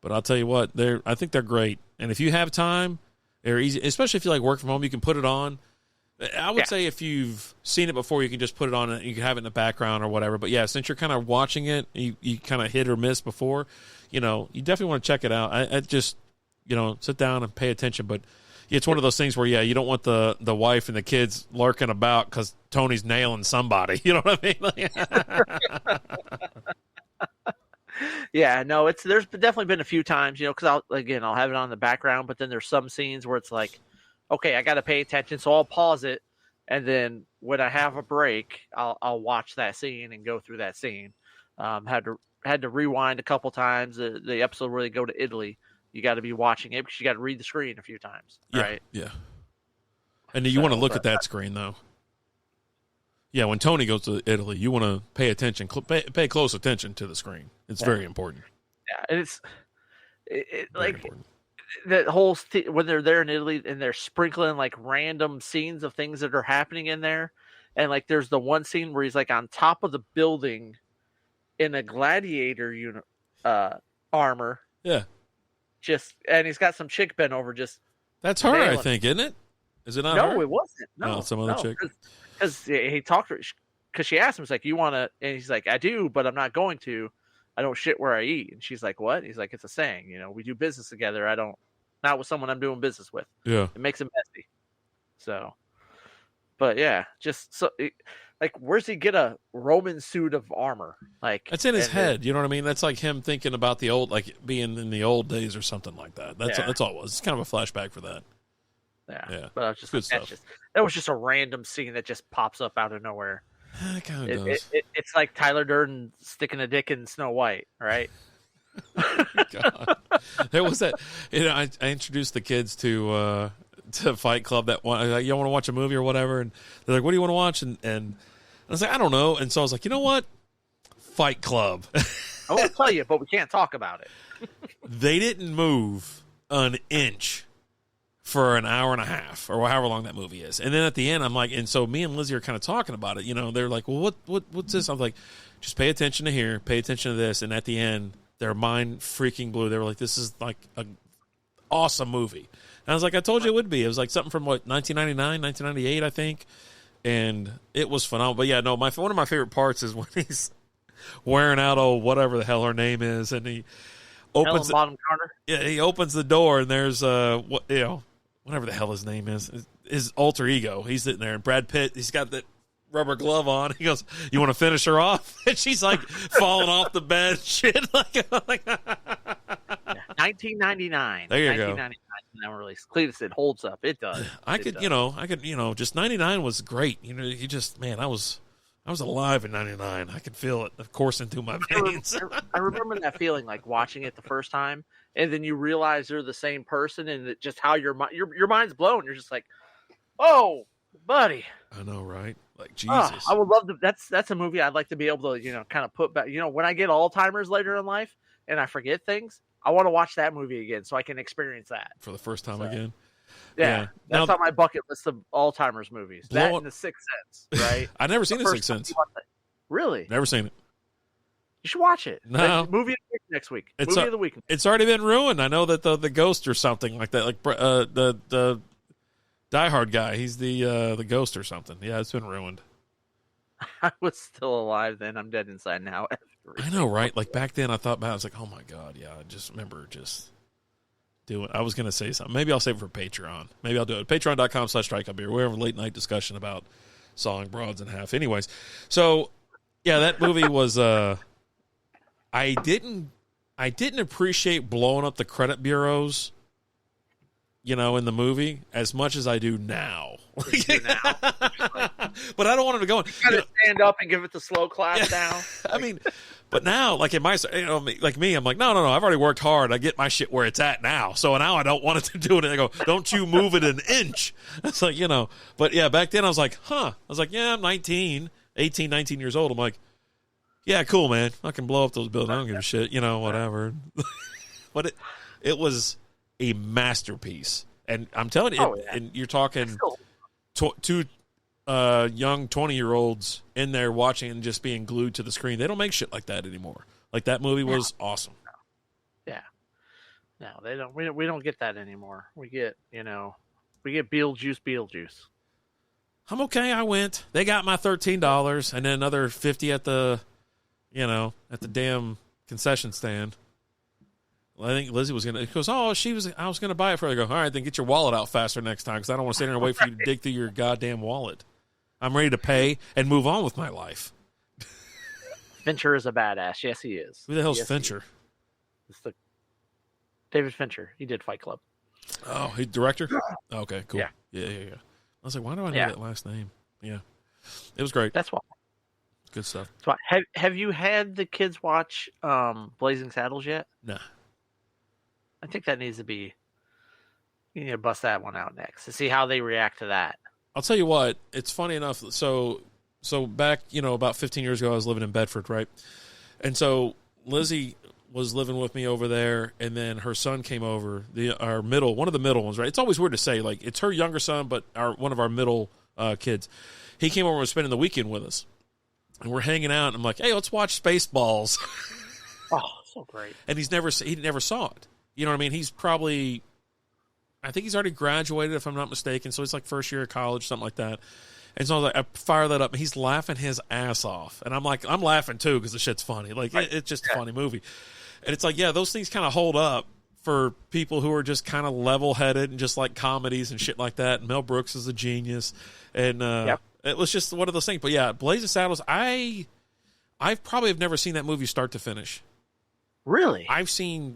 But I'll tell you what, I think they're great. And if you have time, they're easy, especially if you like work from home. You can put it on. I would say if you've seen it before, you can just put it on and you can have it in the background or whatever. But yeah, since you're kind of watching it, you kind of hit or miss before, you definitely want to check it out. I just, sit down and pay attention. But it's one of those things where, you don't want the wife and the kids lurking about because Tony's nailing somebody. You know what I mean? Yeah, no, there's definitely been a few times, because I'll have it on in the background, but then there's some scenes where it's like, okay, I got to pay attention, so I'll pause it, and then when I have a break, I'll watch that scene and go through that scene. Had to rewind a couple times. The episode where they go to Italy, you got to be watching it because you got to read the screen a few times, right? Yeah. And you want to look at that screen though. Yeah, when Tony goes to Italy, you want to pay attention, pay close attention to the screen. It's very important. Yeah, and it's like important. That whole when they're there in Italy and they're sprinkling like random scenes of things that are happening in there, and like there's the one scene where he's like on top of the building in a gladiator armor. Yeah, and he's got some chick bent over just. That's her, I think, isn't it? Is it not? No, her? It wasn't. No, some other chick. Because he talked to her, because she asked him, he's like, you want to, and he's like, I do, but I'm not going to. I don't shit where I eat. And she's like, what? He's like, it's a saying, we do business together. Not with someone I'm doing business with. Yeah. It makes it messy. So, but yeah, just so, like, where's he get a Roman suit of armor? Like, it's in his head. You know what I mean? That's like him thinking about the old, like being in the old days or something like that. That's all it was. It's kind of a flashback for that. Yeah. But I was just, good stuff. That was just a random scene that just pops up out of nowhere. It kind of does. It's like Tyler Durden sticking a dick in Snow White, right? God. There was that. I introduced the kids to Fight Club. That one, you want to watch a movie or whatever, and they're like, "What do you want to watch?" And I was like, "I don't know." And so I was like, "You know what? Fight Club." I won't tell you, but we can't talk about it. They didn't move an inch for an hour and a half or however long that movie is. And then at the end, I'm like, and so me and Lizzie are kind of talking about it. They're like, well, what's this? I was like, just pay attention to here, pay attention to this. And at the end, their mind freaking blew. They were like, this is like an awesome movie. And I was like, I told you it would be. It was like something from 1999, 1998, I think. And it was phenomenal. But yeah, no, one of my favorite parts is when he's wearing out, whatever the hell her name is. And he opens the bottom corner. Yeah, he opens the door and there's, whatever the hell his name is, his alter ego. He's sitting there, and Brad Pitt, he's got that rubber glove on. He goes, "You want to finish her off?" And she's like falling off the bed, shit. Like 1999. There you go. 1999 when that release. Cletus, it holds up. It does. I could, just 99 was great. You just, man, I was alive in 99. I could feel it coursing through my veins. I remember that feeling, like watching it the first time, and then you realize you're the same person, and just how your mind's blown. You're just like, oh, buddy. I know, right? Like Jesus. I would love to. That's a movie I'd like to be able to, kind of put back. When I get Alzheimer's later in life and I forget things, I want to watch that movie again so I can experience that for the first time again. Yeah, that's now, on my bucket list of Alzheimer's movies. That and The Sixth Sense, right? I've never seen The Sixth Sense. Really? Never seen it. You should watch it. No. Movie of the week next week. Movie of the week. It's already been ruined. I know that the ghost or something like that, like the Die Hard guy. He's the ghost or something. Yeah, it's been ruined. I was still alive then. I'm dead inside now. I know, right? Like back then, I thought about it. I was like, oh my God, yeah. I just remember doing. I was going to say something. Maybe I'll save it for Patreon. Maybe I'll do it. Patreon.com/Strikeout Beer. We have a late night discussion about sawing broads in half. Anyways, so yeah, that movie was. I didn't appreciate blowing up the credit bureaus, in the movie as much as I do now. But I don't want him to go. You gotta stand up and give it the slow clap down. I mean, but now, like in my, like me, I'm like, no. I've already worked hard. I get my shit where it's at now. So now I don't want it to do it. I go, don't you move it an inch. It's like, But yeah, back then I was like, I was like, yeah, I'm 18 years old. I'm like, yeah, cool, man. I can blow up those buildings. I don't give a shit. Whatever. But it was a masterpiece, and I'm telling you, and you're talking two young 20-year-olds in there watching and just being glued to the screen. They don't make shit like that anymore. Like that movie was awesome. Yeah, no, they don't. We don't get that anymore. We get Beetlejuice. I'm okay. I went. They got my $13, and then another $50 at the, at the damn concession stand. I think Lizzie was gonna. He goes, I was gonna buy it for her. I go, all right, then get your wallet out faster next time because I don't want to sit there and wait for you to dig through your goddamn wallet. I'm ready to pay and move on with my life. Fincher is a badass. Yes, he is. Who the hell's Fincher? It's David Fincher. He did Fight Club. Oh, he director? Oh, okay, cool. Yeah. I was like, why do I know that last name? Yeah, it was great. That's why. Good stuff. That's why. Have you had the kids watch Blazing Saddles yet? No. I think that needs to be. You need to bust that one out next to see how they react to that. I'll tell you what. It's funny enough. So back, about 15 years ago, I was living in Bedford, right? And so Lizzie was living with me over there, and then her son came over. One of the middle ones, right? It's always weird to say, like it's her younger son, but one of our middle kids. He came over and was spending the weekend with us, and we're hanging out. And I'm like, hey, let's watch Spaceballs. Oh, so great! And he never saw it. You know what I mean? He's probably, I think he's already graduated, if I'm not mistaken. So it's like first year of college, something like that. And so I was like, I fire that up, and he's laughing his ass off. And I'm like, I'm laughing too because the shit's funny. Like, it's just a funny movie. And it's like, yeah, those things kind of hold up for people who are just kind of level-headed and just like comedies and shit like that. And Mel Brooks is a genius. And it was just one of those things. But yeah, Blazing Saddles, I probably have never seen that movie start to finish. Really? I've seen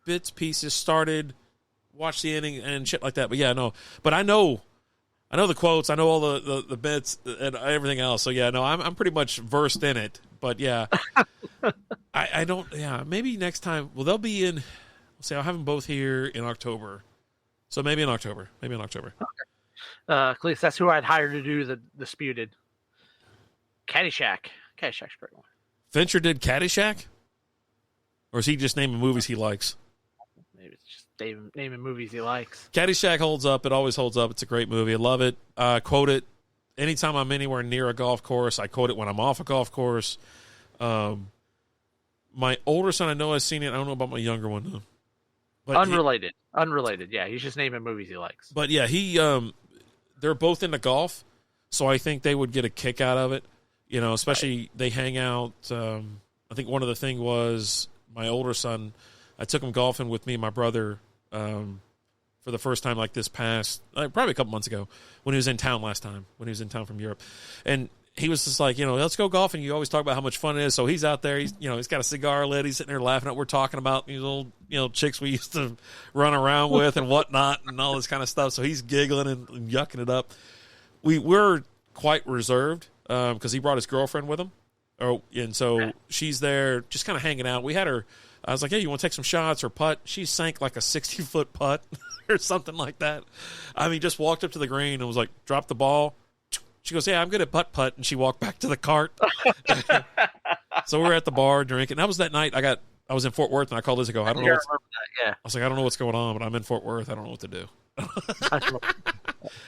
bits, pieces, started, watched the ending and shit like that. But yeah, no. But I know the quotes. I know all the bits and everything else. So yeah, no, I'm pretty much versed in it. But yeah, I don't. Yeah, maybe next time. Well, they'll be in. Say I'll have them both here in October. So maybe in October. Okay. At least that's who I'd hire to do the Disputed. Caddyshack. Caddyshack's a great one. Fincher did Caddyshack, or is he just naming movies he likes? Maybe it's just naming movies he likes. Caddyshack holds up. It always holds up. It's a great movie. I love it. Quote it anytime I'm anywhere near a golf course. I quote it when I'm off a golf course. My older son, I know I've seen it. I don't know about my younger one though. But Unrelated. Yeah, he's just naming movies he likes. But yeah, they're both into golf, so I think they would get a kick out of it. Especially they hang out. I think one of the thing was my older son. I took him golfing with me and my brother for the first time, like this past probably a couple months ago when he was in town last time. When he was in town from Europe, and he was just like, let's go golfing. You always talk about how much fun it is. So he's out there. He's got a cigar lit. He's sitting there laughing at what we're talking about these old chicks we used to run around with and whatnot and all this kind of stuff. So he's giggling and yucking it up. We were quite reserved because he brought his girlfriend with him. And so she's there just kind of hanging out. We had her, I was like, hey, you want to take some shots or putt? She sank like a 60-foot putt or something like that. I mean, just walked up to the green and was like, drop the ball. She goes, yeah, I'm good at putt, and she walked back to the cart. So we were at the bar drinking. That was that night I was in Fort Worth, and I called Liz and go, I don't know. I was like, I don't know what's going on, but I'm in Fort Worth. I don't know what to do.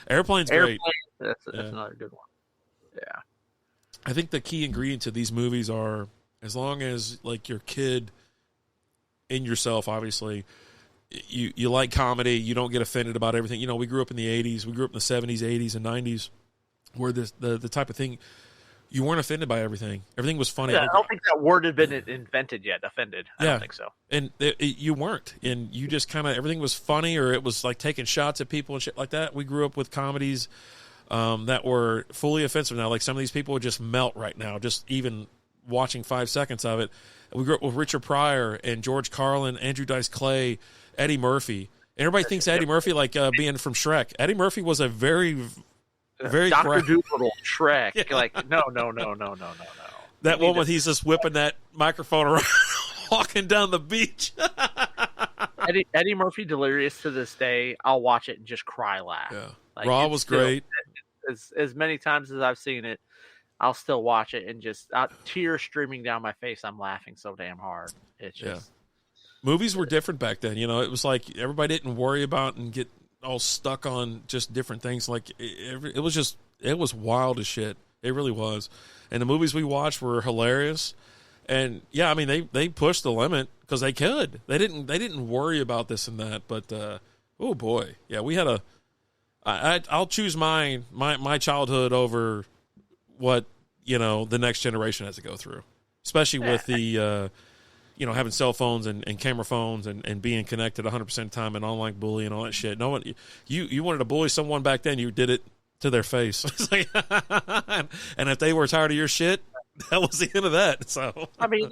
Airplane's great. That's another good one. Yeah. I think the key ingredient to these movies are, as long as like your kid and yourself, obviously, you like comedy, you don't get offended about everything. You know, we grew up in the 80s. We grew up in the 70s, 80s, and 90s where the type of thing, you weren't offended by everything. Everything was funny. Yeah, I don't think that word had been invented yet, offended. I don't think so. And you weren't. And you just kind of, everything was funny, or it was like taking shots at people and shit like that. We grew up with comedies that were fully offensive now. Like some of these people would just melt right now, just even watching 5 seconds of it. We grew up with Richard Pryor and George Carlin, Andrew Dice Clay, Eddie Murphy. Everybody thinks Eddie Murphy like being from Shrek. Eddie Murphy was a very Dr. Doolittle, Shrek. Yeah. Like, no. That moment he's just whipping that microphone around, walking down the beach. Eddie Murphy Delirious to this day. I'll watch it and just cry laugh. Yeah. Like, Raw was great. As many times as I've seen it, I'll still watch it and just tears streaming down my face. I'm laughing so damn hard. It's just movies were different back then. You know, it was like everybody didn't worry about and get all stuck on just different things. Like it was wild as shit. It really was. And the movies we watched were hilarious. And yeah, I mean they pushed the limit because they could. They didn't worry about this and that. But oh boy, yeah, we had I'll choose my childhood over what the next generation has to go through, especially with the having cell phones and camera phones and being connected 100% of the time and online bullying and all that shit. No one, you wanted to bully someone back then, you did it to their face. It's like, and if they were tired of your shit, that was the end of that. So I mean,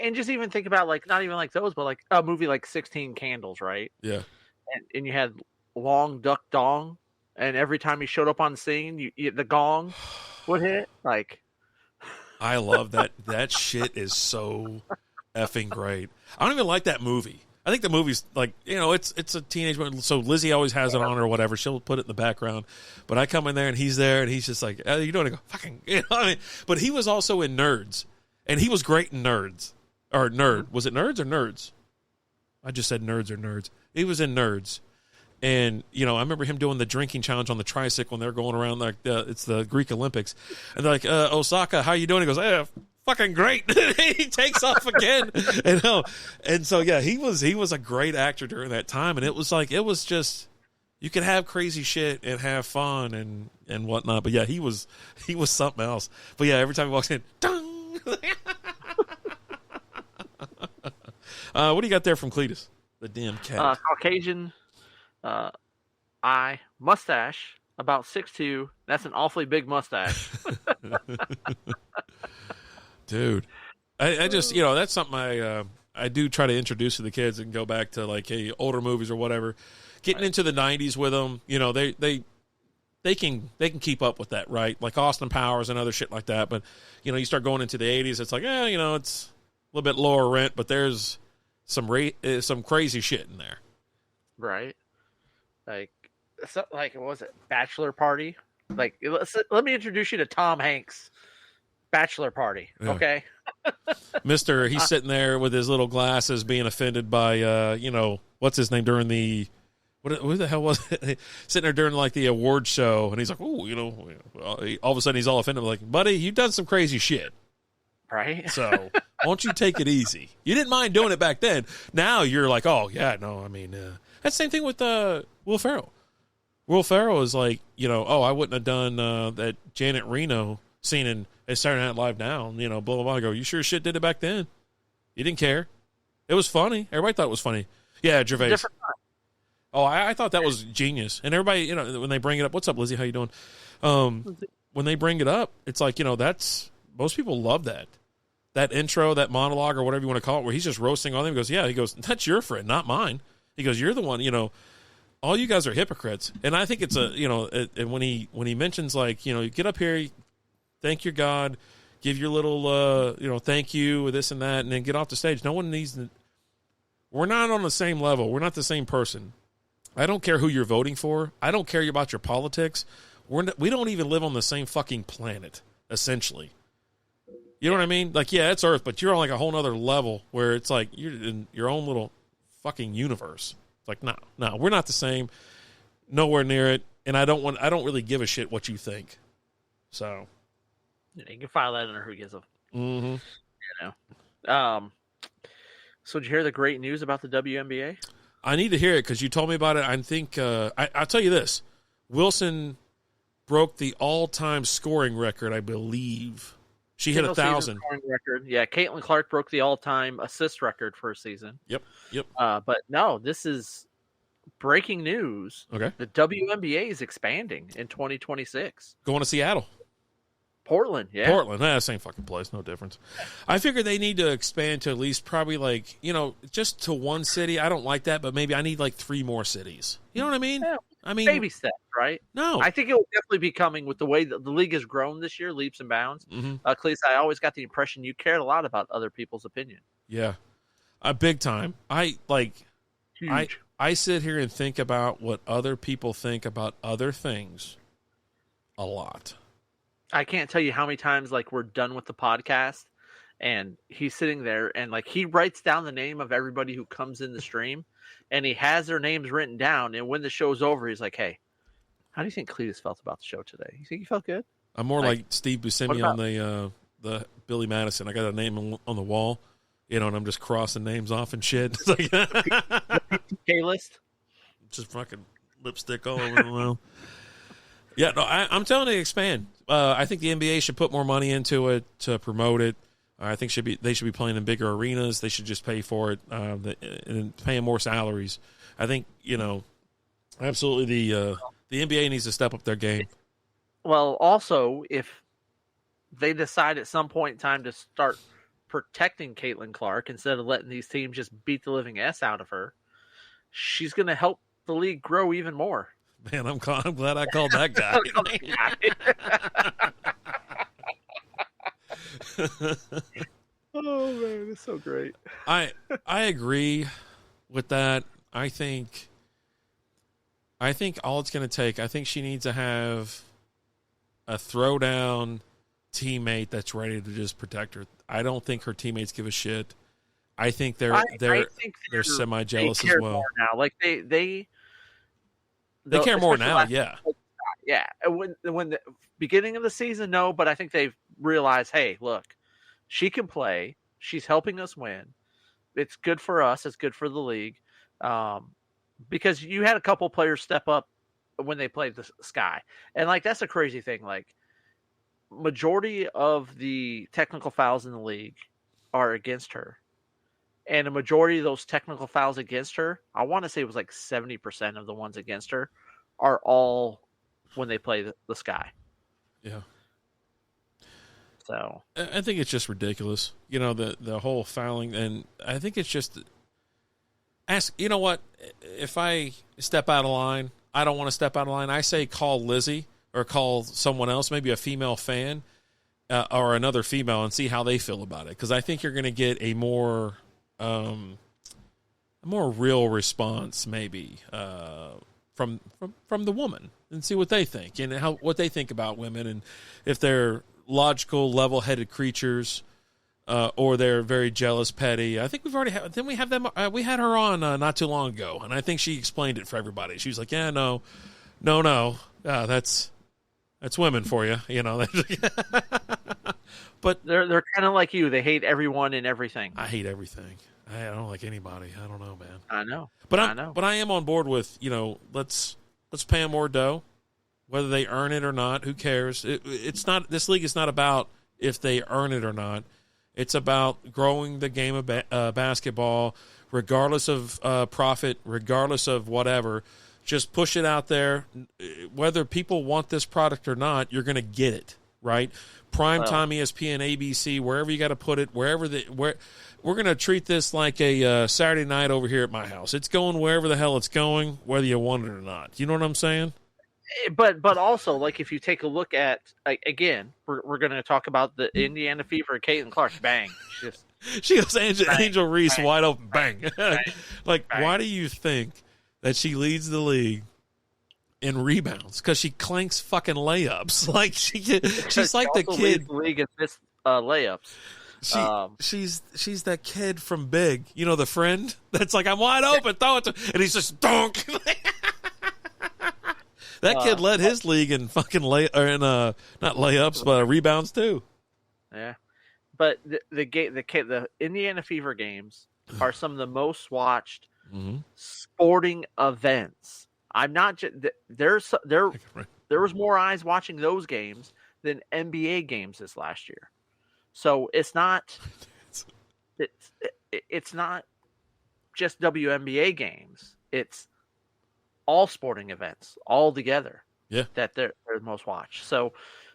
and just even think about like not even like those, but like a movie like 16 Candles, right? Yeah. And you had Long Duck Dong, and every time he showed up on the scene, the gong would hit. Like, I love that. That shit is so effing great. I don't even like that movie. I think the movie's like, it's a teenage movie, so Lizzie always has it on or whatever. She'll put it in the background. But I come in there and he's there and he's just like, "How you doing?" I go, "Fucking," I mean, but he was also in Nerds, and he was great in Nerds. Or Nerd. Was it Nerds or Nerds? I just said Nerds or Nerds. He was in Nerds. And, I remember him doing the drinking challenge on the tricycle, and they're going around like it's the Greek Olympics. And they're like, Osaka, how you doing? He goes, fucking great. He takes off again. And so, yeah, he was a great actor during that time. And it was just, you could have crazy shit and have fun and whatnot. But, yeah, he was something else. But, yeah, every time he walks in, dong. What do you got there from Cletus? The damn cat. Caucasian eye, mustache, about 6'2". That's an awfully big mustache. Dude, I just, that's something I do try to introduce to the kids and go back to like, hey, older movies or whatever. Getting into the 90s with them, they can keep up with that, right? Like Austin Powers and other shit like that. But, you start going into the 80s, it's like, it's a little bit lower rent, but there's some crazy shit in there. Right. Like what was it? Bachelor Party? Like, let me introduce you to Tom Hanks' Bachelor Party. Yeah. Okay. Mr. He's sitting there with his little glasses being offended by, what's his name during the, what the hell was it? Sitting there during like the award show. And he's like, oh, all of a sudden he's all offended. I'm like, buddy, you've done some crazy shit. Right. So won't you take it easy? You didn't mind doing it back then. Now you're like, oh yeah, no, I mean, that's the same thing with Will Ferrell. Will Ferrell is like, I wouldn't have done that Janet Reno scene in Saturday Night Live now, blah, blah, blah. I go, you sure as shit did it back then? You didn't care. It was funny. Everybody thought it was funny. Yeah, Gervais. Oh, I thought that was genius. And everybody, when they bring it up, what's up, Lizzie? How you doing? When they bring it up, it's like, that's, most people love that. That intro, that monologue, or whatever you want to call it, where he's just roasting on them. He goes, yeah, that's your friend, not mine. He goes, you're the one, all you guys are hypocrites. And I think it's and when he mentions like, you get up here, thank your God, give your little, thank you, or this and that, and then get off the stage. No one needs to. We're not on the same level. We're not the same person. I don't care who you're voting for. I don't care about your politics. We don't even live on the same fucking planet, essentially. You know what I mean? Like, yeah, it's Earth, but you're on like a whole nother level where it's like you're in your own little fucking universe. It's like, no, we're not the same. Nowhere near it. And I don't really give a shit what you think. So, yeah, you can file that under who gives a. Mm-hmm. So did you hear the great news about the WNBA? I need to hear it because you told me about it. I think I'll tell you this: Wilson broke the all-time scoring record. I believe she hit 1,000 scoring record. Yeah, Caitlin Clark broke the all-time assist record for a season. Yep. But no, this is breaking news. Okay, the WNBA is expanding in 2026. Going to Seattle. Portland, yeah. Portland, same fucking place, no difference. I figure they need to expand to at least probably like, just to one city. I don't like that, but maybe I need like 3 more cities. You know what I mean? Yeah, I mean, baby steps, right? No. I think it will definitely be coming with the way that the league has grown this year, leaps and bounds. Mm-hmm. Cleese, I always got the impression you cared a lot about other people's opinion. Yeah. Big time. Huge. I sit here and think about what other people think about other things a lot. I can't tell you how many times like we're done with the podcast and he's sitting there and like he writes down the name of everybody who comes in the stream and he has their names written down. And when the show's over, he's like, "Hey, how do you think Cletus felt about the show today? You think he felt good?" I'm more like Steve Buscemi on the Billy Madison. I got a name on the wall, and I'm just crossing names off and shit. It's like K list. Just fucking lipstick all over the wall. Yeah, no, I'm telling you to expand. I think the NBA should put more money into it to promote it. I think they should be playing in bigger arenas. They should just pay for it and paying more salaries. I think absolutely the NBA needs to step up their game. Well, also if they decide at some point in time to start protecting Caitlin Clark instead of letting these teams just beat the living S out of her, she's going to help the league grow even more. Man, I'm glad I called that guy. Oh man, it's so great. I agree with that. I think all it's going to take. I think she needs to have a throwdown teammate that's ready to just protect her. I don't think her teammates give a shit. I think they're semi jealous as well. More now. Like they care more now. Yeah. Yeah. When the beginning of the season, no, but I think they've realized, hey, look, she can play. She's helping us win. It's good for us. It's good for the league. Because you had a couple players step up when they played the Sky. And like, that's a crazy thing. Like majority of the technical fouls in the league are against her. And a majority of those technical fouls against her, I want to say it was like 70% of the ones against her are all when they play the Sky. Yeah. So I think it's just ridiculous. The whole fouling, and I think it's just you know what? If I step out of line, I don't want to step out of line. I say call Lizzie or call someone else, maybe a female fan or another female, and see how they feel about it. Because I think you're going to get a more real response, maybe from the woman, and see what they think and what they think about women, and if they're logical, level-headed creatures, or they're very jealous, petty. I think we've already had. Then we have them. We had her on not too long ago, and I think she explained it for everybody. She was like, "Yeah, no, that's women for you, But they're kind of like you. They hate everyone and everything. I hate everything. I don't like anybody. I don't know, man. I know. But I am on board with, let's pay them more dough, whether they earn it or not. Who cares? It's not. This league is not about if they earn it or not. It's about growing the game of basketball, regardless of profit, regardless of whatever. Just push it out there. Whether people want this product or not, you're going to get it, right? Primetime, ESPN, ABC, wherever you got to put it, where we're going to treat this like a Saturday night over here at my house. It's going wherever the hell it's going, whether you want it or not. You know what I'm saying? But also, like, if you take a look at, again, we're going to talk about the Indiana Fever, Caitlin Clark. Bang. She goes Angel Reese bang, wide open. Bang. bang, Like, bang. why do you think that she leads the league in rebounds? Because she clanks fucking layups. Like, she's like the kid. The league in missed layups. She's that kid from Big. You know, the friend that's like, I'm wide open, throw it to, and he's just donk. That kid led his league in fucking not layups, but rebounds too. Yeah, but the Indiana Fever games are some of the most watched sporting events. I'm not just there was more eyes watching those games than NBA games this last year. So it's not just WNBA games. It's all sporting events all together. Yeah, that they're the most watched. So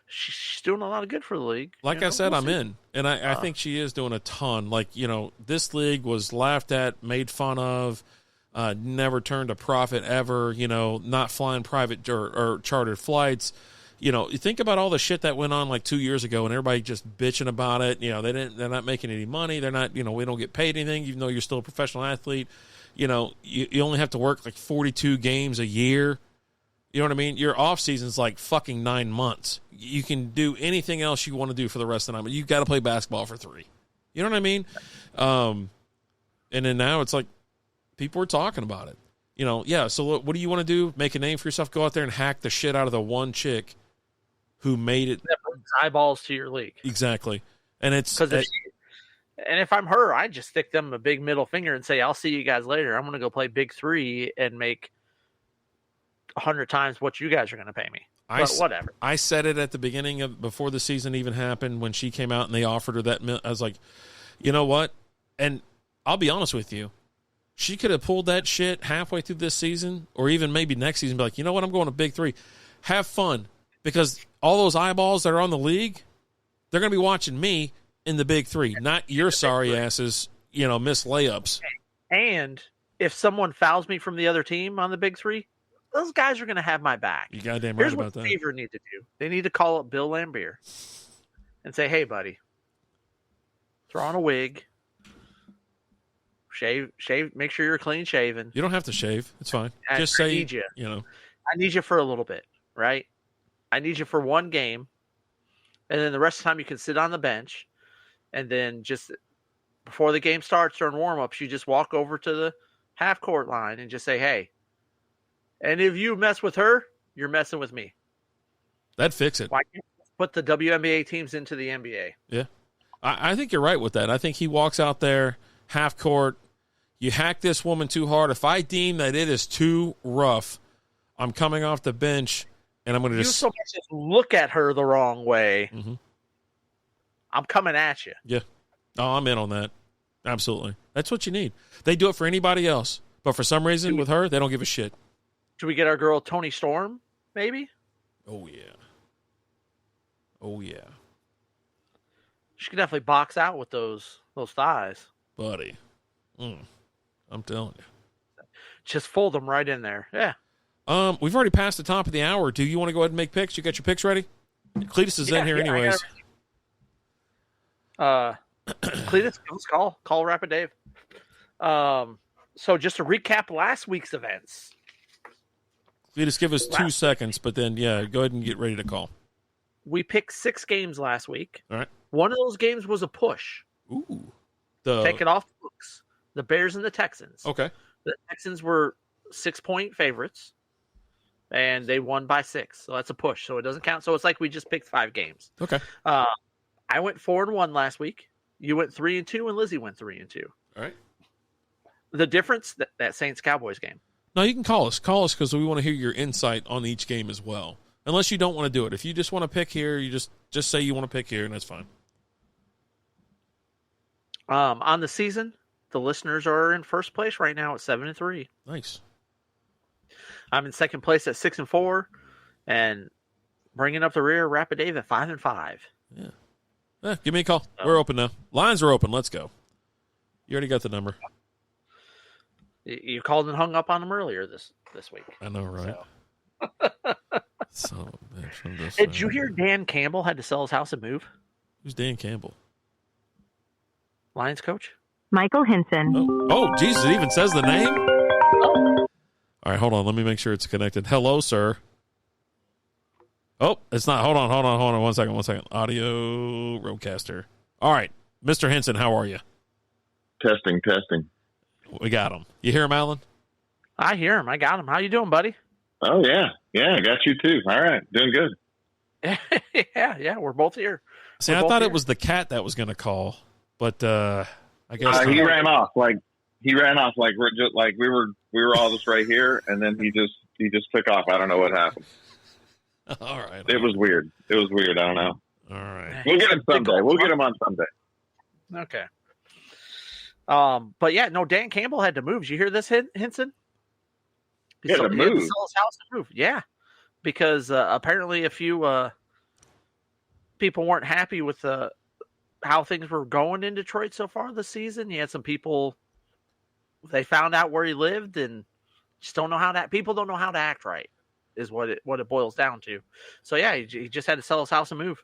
she's doing a lot of good for the league. Like I said, I'm in, and I think she is doing a ton. Like, you know, this league was laughed at, made fun of, never turned a profit ever. You know, not flying private or chartered flights. You know, you think about all the shit that went on like 2 years ago, and everybody just bitching about it. You know, they're not making any money. They're not. You know, we don't get paid anything, even though you're still a professional athlete. You know, you only have to work like 42 games a year. You know what I mean? Your off season's like fucking 9 months. You can do anything else you want to do for the rest of the time, but you got to play basketball for 3. You know what I mean? And then now it's like people are talking about it. You know, yeah. So what do you want to do? Make a name for yourself? Go out there and hack the shit out of the one chick who made it. That brings eyeballs to your league. Exactly. And it's if I'm her, I just stick them a big middle finger and say, I'll see you guys later. I'm going to go play Big 3 and make 100 times what you guys are going to pay me. But whatever. I said it at the beginning before the season even happened, when she came out and they offered her that. I was like, you know what? And I'll be honest with you. She could have pulled that shit halfway through this season, or even maybe next season, be like, you know what? I'm going to Big 3. Have fun. Because all those eyeballs that are on the league, they're going to be watching me in the Big 3, not your sorry asses, you know, miss layups. And if someone fouls me from the other team on the Big 3, those guys are going to have my back. You goddamn right about that. Here's what what the Fever need to do. They need to call up Bill Lambier and say, hey, buddy, throw on a wig, shave, make sure you're clean shaven. You don't have to shave. It's fine. Just say, need you. You know. I need you for a little bit, right? I need you for one game, and then the rest of the time you can sit on the bench. And then just before the game starts during warm-ups, you just walk over to the half-court line and just say, hey, and if you mess with her, you're messing with me. That'd fix it. Why can't you put the WNBA teams into the NBA? Yeah. I think you're right with that. I think he walks out there, half-court, you hack this woman too hard. If I deem that it is too rough, I'm coming off the bench, and I'm going to just... You so much as look at her the wrong way... Mm-hmm. I'm coming at you. Yeah. Oh, I'm in on that. Absolutely. That's what you need. They do it for anybody else. But for some reason, with her, they don't give a shit. Should we get our girl Toni Storm, maybe? Oh, yeah. Oh, yeah. She could definitely box out with those thighs. Buddy. I'm telling you. Just fold them right in there. Yeah. We've already passed the top of the hour. Do you want to go ahead and make picks? You got your picks ready? Cletus is in here anyways. Cletus, give us a call. Call Rapid Dave. So just to recap last week's events. Cletus, give us 2 seconds, but then, yeah, go ahead and get ready to call. We picked 6 games last week. All right. One of those games was a push. Ooh. Take it off the books. The Bears and the Texans. Okay. The Texans were 6-point favorites, and they won by 6. So that's a push. So it doesn't count. So it's like we just picked 5 games. Okay. I went 4-1 last week. You went 3-2, and Lizzie went 3-2. All right. The difference, that Saints-Cowboys game. No, you can call us. Call us because we want to hear your insight on each game as well. Unless you don't want to do it. If you just want to pick here, you just say you want to pick here, and that's fine. On the season, the listeners are in first place right now at 7-3. Nice. I'm in second place at 6-4, and bringing up the rear, Rapid Dave at 5-5. Yeah. Give me a call. We're open now. Lines are open. Let's go. You already got the number. You called and hung up on them earlier this week. I know, right? So. Son of a bitch. I'm just Did you saying. hear Dan Campbell had to sell his house and move? Who's Dan Campbell? Lions coach? Michael Hinson. Oh, Jesus, it even says the name? All right, hold on. Let me make sure it's connected. Hello, sir. Oh, it's not. Hold on. One second. Audio Roadcaster. All right. Mr. Henson, how are you? Testing. We got him. You hear him, Alan? I hear him. I got him. How you doing, buddy? Oh, yeah. Yeah, I got you too. All right. Doing good. yeah, we're both here. See, I thought it was the cat that was going to call, but I guess he ran off like we're just like we were all just right here, and then he just took off. I don't know what happened. All right. It was weird. I don't know. All right. We'll get him someday. We'll get him on someday. Okay. But yeah, no, Dan Campbell had to move. Did you hear this, Hinson? He had to He had to move. sell his house and move. Yeah, because apparently a few people weren't happy with how things were going in Detroit so far this season. You had some people, they found out where he lived and just don't know how to. People don't know how to act right, is what it boils down to. So yeah, he just had to sell his house and move.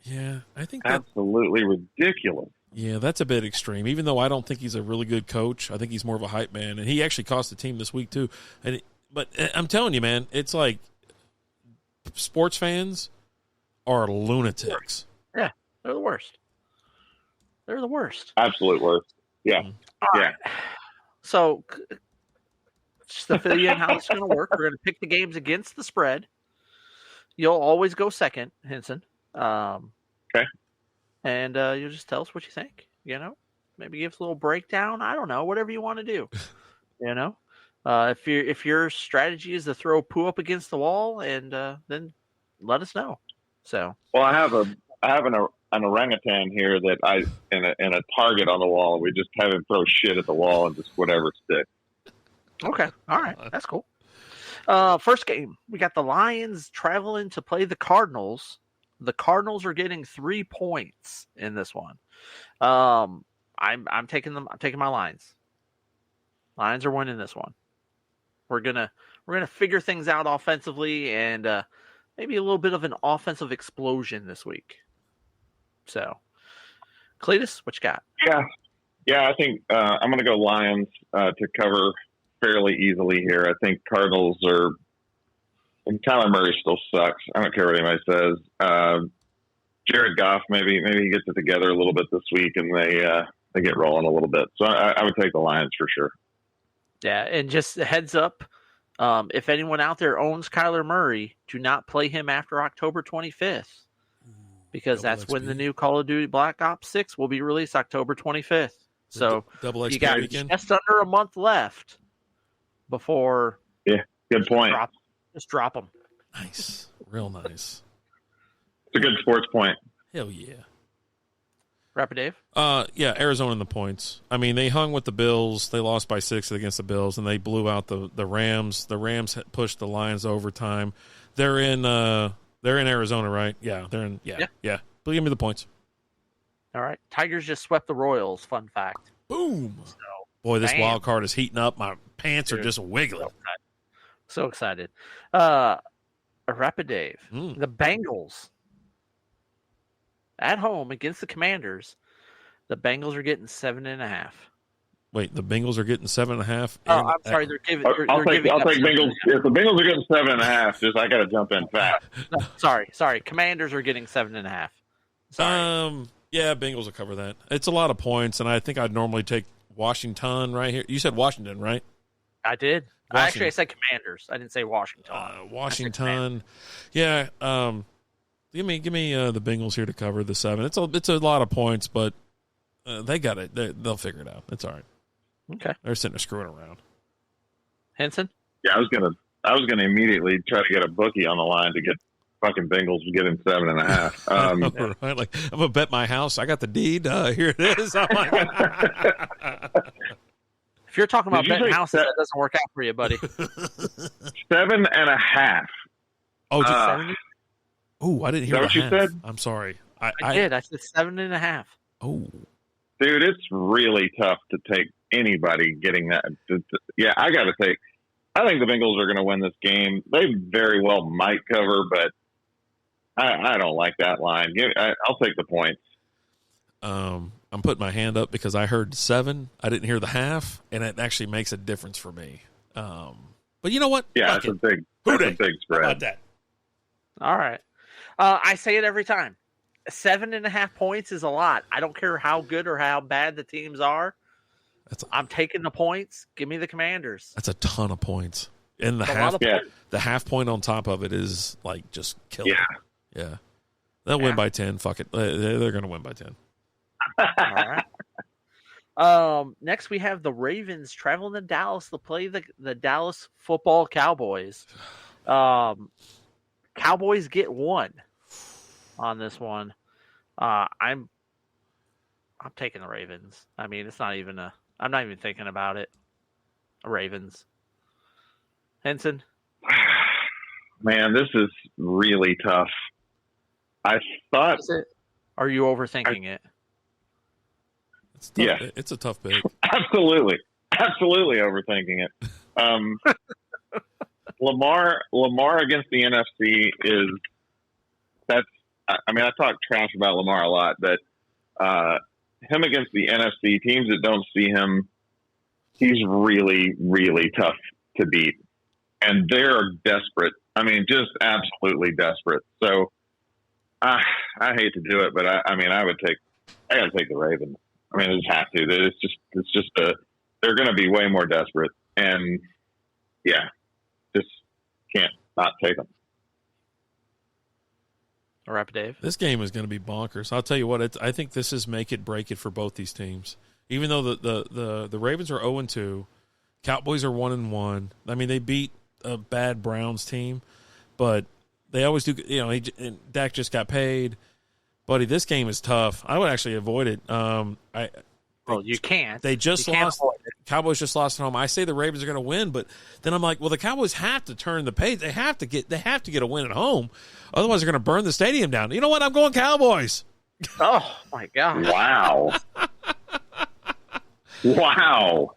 Yeah, I think Absolutely ridiculous. Yeah, that's a bit extreme. Even though I don't think he's a really good coach, I think he's more of a hype man, and he actually cost the team this week too. But I'm telling you, man, it's like sports fans are lunatics. Yeah, they're the worst. They're the worst. Absolute worst. Yeah. All right. So, just to fill you in how it's going to work, we're going to pick the games against the spread. You'll always go second, Henson. Okay. And you'll just tell us what you think. Maybe give us a little breakdown. I don't know, whatever you want to do. If your strategy is to throw poo up against the wall, and then let us know. So. Well, I have an orangutan here that in a target on the wall. We just have him throw shit at the wall and just whatever sticks. Okay. All right. That's cool. First game, we got the Lions traveling to play the Cardinals. The Cardinals are getting 3 points in this one. I'm taking them. I'm taking my Lions. Lions are winning this one. We're gonna figure things out offensively and maybe a little bit of an offensive explosion this week. So, Cletus, what you got? Yeah. I think I'm going to go Lions to cover fairly easily here. I think Cardinals are. And Kyler Murray still sucks. I don't care what anybody says. Jared Goff, maybe he gets it together a little bit this week, and they get rolling a little bit. So I would take the Lions for sure. Yeah, and just a heads up, if anyone out there owns Kyler Murray, do not play him after October 25th, because that's when the new Call of Duty Black Ops 6 will be released October 25th. So you got just under a month left before. Yeah, good point. Just drop them. Nice. Real nice. It's a good sports point. Hell yeah. Rapid Dave? Yeah, Arizona in the points. I mean, they hung with the Bills. They lost by 6 against the Bills, and they blew out the Rams. The Rams pushed the Lions to overtime. They're in Arizona, right? Yeah, they're in. Yeah. But give me the points. All right. Tigers just swept the Royals. Fun fact. Boom. Boy, this wild card is heating up. My pants are just wiggling. So excited. Rapid Dave. The Bengals at home against the Commanders. The Bengals are getting 7.5. Wait, the Bengals are getting 7.5. Oh, I'm sorry. They're giving. I'll take Bengals. If the Bengals are getting 7.5, I got to jump in fast. No, sorry. Commanders are getting 7.5. Sorry. Yeah, Bengals will cover that. It's a lot of points, and I think I'd normally take Washington right here. You said Washington, right? I did. Actually, I said Commanders. I didn't say Washington. Washington. Yeah. Give me the Bengals here to cover the 7. It's a lot of points, but they got it. They'll figure it out. It's all right. Okay. They're sitting there screwing around. Henson? Yeah, I was gonna immediately try to get a bookie on the line to get fucking Bengals and get him 7.5. Right, like I'm gonna bet my house. I got the deed. Here it is. Oh my God. If you're talking about betting houses, that doesn't work out for you, buddy. 7.5. Oh, I didn't hear what you said. I'm sorry. I did. I said 7.5. Oh, dude, it's really tough to take anybody getting that. Yeah, I got to take. I think the Bengals are going to win this game. They very well might cover, but I don't like that line. I'll take the points. I'm putting my hand up because I heard 7. I didn't hear the half, and it actually makes a difference for me. But you know what? Yeah, it's a big spread. How about that? All right. I say it every time. 7.5 points is a lot. I don't care how good or how bad the teams are. I'm taking the points. Give me the Commanders. That's a ton of points. And the half point on top of it is like just killing. Yeah. They'll win by 10. Fuck it. They're going to win by 10. All right. Next, we have the Ravens traveling to Dallas to play the Dallas Football Cowboys. Cowboys get 1 on this one. I'm taking the Ravens. I mean, it's not even I'm not even thinking about it. Ravens. Henson? Man, this is really tough. I thought. Are you overthinking it? It's tough. Yeah, it's a tough pick. Absolutely overthinking it. Lamar against the NFC I mean, I talk trash about Lamar a lot, but him against the NFC teams that don't see him, he's really, really tough to beat. And they're desperate. I mean, just absolutely desperate. So I hate to do it, but I gotta take the Ravens. I mean, I just have to. They're going to be way more desperate, and just can't not take them. All right, Dave. This game is going to be bonkers. I'll tell you what. I think this is make it break it for both these teams. Even though the Ravens are 0-2, Cowboys are 1-1. I mean, they beat a bad Browns team, but they always do. You know, and Dak just got paid. Buddy, this game is tough. I would actually avoid it. You can't. They just lost. Cowboys just lost at home. I say the Ravens are going to win, but then I'm like, well, the Cowboys have to turn the page. They have to get a win at home. Otherwise, they're going to burn the stadium down. You know what? I'm going Cowboys. Oh my God! Wow.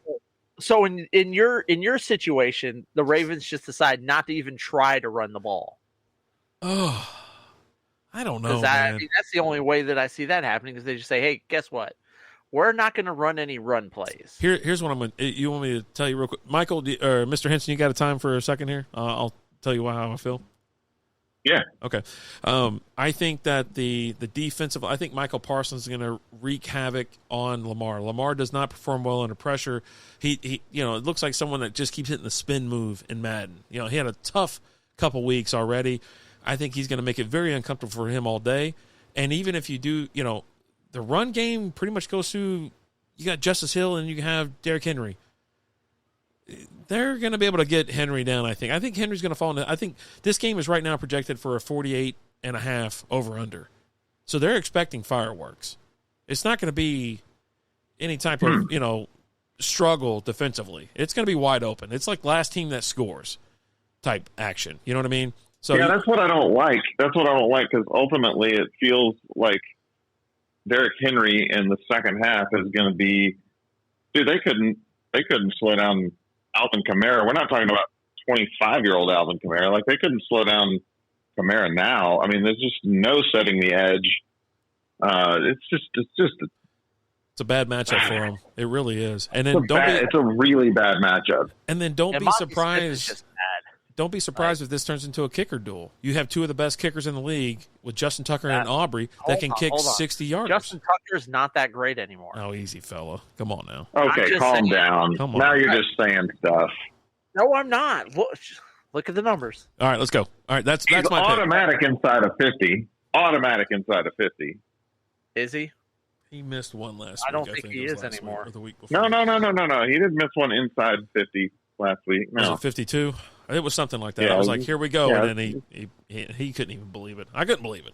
So in your situation, the Ravens just decide not to even try to run the ball. Oh. I don't know. I mean, that's the only way that I see that happening is they just say, "Hey, guess what? We're not going to run any run plays." Here's what I'm going to. You want me to tell you real quick, Michael or Mr. Henson? You got a time for a second here? I'll tell you how I feel. Yeah. Okay. I think that the defensive. I think Michael Parsons is going to wreak havoc on Lamar. Lamar does not perform well under pressure. He it looks like someone that just keeps hitting the spin move in Madden. He had a tough couple weeks already. I think he's going to make it very uncomfortable for him all day. And even if you do, the run game pretty much goes through, you got Justice Hill and you have Derrick Henry. They're going to be able to get Henry down, I think. I think Henry's going to fall into, I think this game is right now projected for a 48.5 over-under. So they're expecting fireworks. It's not going to be any type of, struggle defensively. It's going to be wide open. It's like last team that scores type action. You know what I mean? So that's what I don't like. That's what I don't like because ultimately it feels like Derrick Henry in the second half is going to be. Dude, they couldn't slow down Alvin Kamara. We're not talking about 25-year-old Alvin Kamara. Like they couldn't slow down Kamara now. I mean, there's just no setting the edge. It's a bad matchup for them. It really is. And then it's a really bad matchup. And then don't be surprised. Don't be surprised if this turns into a kicker duel. You have two of the best kickers in the league with Justin Tucker and Aubrey that can kick 60 yards. Justin Tucker's not that great anymore. Oh, easy, fella. Come on now. Okay, calm down. Come on. Now you're just saying stuff. No, I'm not. Look at the numbers. All right, let's go. All right, that's my automatic pick. Inside of 50. Automatic inside of 50. Is he? He missed one last week. I don't think he is anymore. Or the week before. No. He didn't miss one inside 50 last week. No. Was it 52? It was something like that. Yeah, I was like, here we go. Yeah. And then he couldn't even believe it. I couldn't believe it.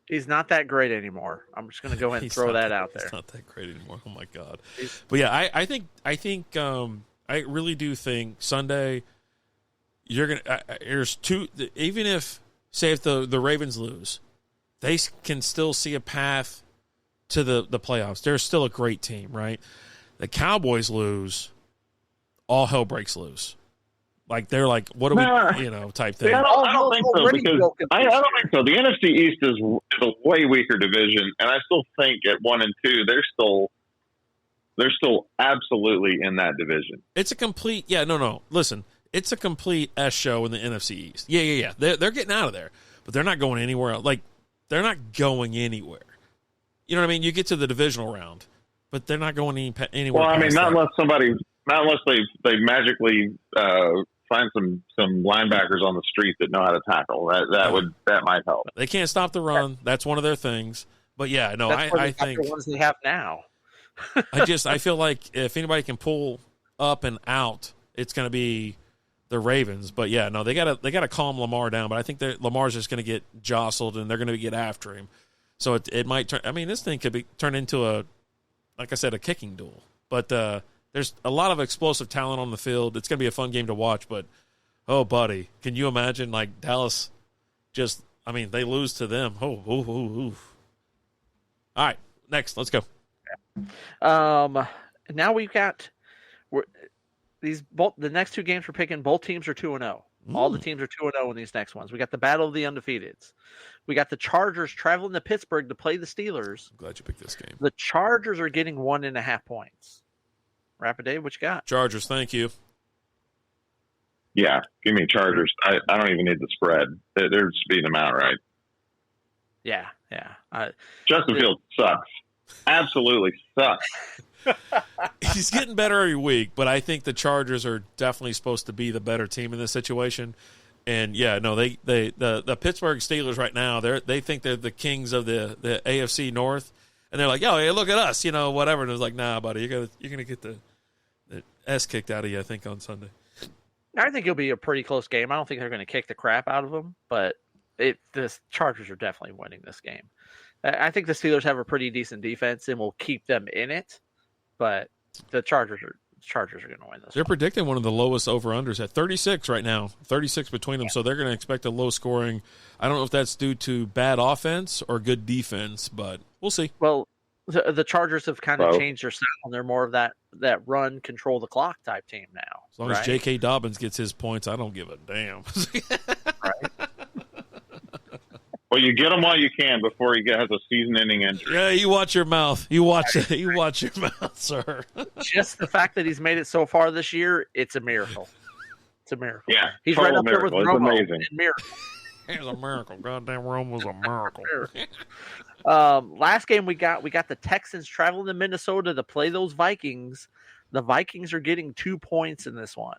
He's not that great anymore. I'm just going to go ahead and throw that out there. He's not that great anymore. Oh, my God. But, yeah, I think I really do think Sunday you're going to there's two – even if, say, if the Ravens lose, they can still see a path to the playoffs. They're still a great team, right? The Cowboys lose, all hell breaks loose. Like they're like, what do we, type thing. I don't think so because I don't think so. The NFC East is a way weaker division, and I still think at 1 and 2 they're still absolutely in that division. It's a complete no. Listen, it's a complete S show in the NFC East. Yeah. They're getting out of there, but they're not going anywhere else. Like they're not going anywhere. You know what I mean? You get to the divisional round, but they're not going anywhere. Well, I mean, not unless they magically find some linebackers on the street that know how to tackle. That might help. They can't stop the run. That's one of their things. But yeah, no, I think the ones they have now. I feel like if anybody can pull up and out, it's going to be the Ravens. But yeah, no, they gotta calm Lamar down. But I think that Lamar's just going to get jostled and they're going to get after him. So it might turn. I mean, this thing could be turned into like I said, a kicking duel. But there's a lot of explosive talent on the field. It's going to be a fun game to watch, but, oh, buddy, can you imagine, like, Dallas they lose to them. Oh. All right, next, let's go. Now we've got the next two games we're picking, both teams are 2-0. All the teams are 2-0 in these next ones. We got the battle of the undefeateds. We got the Chargers traveling to Pittsburgh to play the Steelers. I'm glad you picked this game. The Chargers are getting 1.5 points. Rapid Dave, what you got? Chargers, thank you. Yeah, give me Chargers. I don't even need the spread. They're speeding them out, right? Yeah. Justin Fields sucks. Absolutely sucks. He's getting better every week, but I think the Chargers are definitely supposed to be the better team in this situation. And yeah, no, the Pittsburgh Steelers right now, they think they're the kings of the AFC North, and they're like, "Yo, hey, look at us," whatever. And it's like, "Nah, buddy, you're gonna get the ass kicked out of you." I think on Sunday. I think it'll be a pretty close game. I don't think they're going to kick the crap out of them, but the Chargers are definitely winning this game. I think the Steelers have a pretty decent defense and will keep them in it, but the Chargers are going to win this. They're predicting one of the lowest over-unders at 36 right now, 36 between them, so they're going to expect a low scoring. I don't know if that's due to bad offense or good defense, but we'll see. Well, the Chargers have kind of changed their style, and they're more of that run, control the clock type team now. As long as J.K. Dobbins gets his points, I don't give a damn. Right? Well, you get him while you can before he has a season-ending injury. Yeah, you watch your mouth. You watch your mouth, sir. Just the fact that he's made it so far this year, it's a miracle. It's a miracle. Yeah, he's right up there with Romo. It's amazing. Miracle. It's a miracle. Goddamn, Rome was a miracle. Last game we got the Texans traveling to Minnesota to play those Vikings. The Vikings are getting 2 points in this one.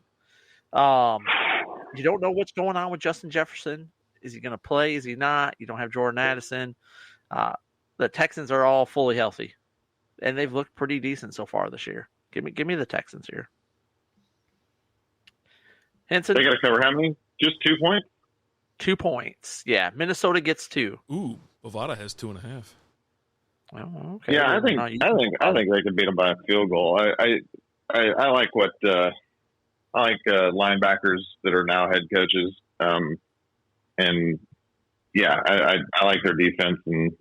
You don't know what's going on with Justin Jefferson. Is he going to play? Is he not? You don't have Jordan Addison. The Texans are all fully healthy, and they've looked pretty decent so far this year. Give me the Texans here. Henson, they got to cover how many? Just 2 points. 2 points. Yeah, Minnesota gets 2. Ooh, Bovada has 2.5. Well, okay. Yeah, I think they could beat them by a field goal. I like what linebackers that are now head coaches. And yeah, I like their defense, and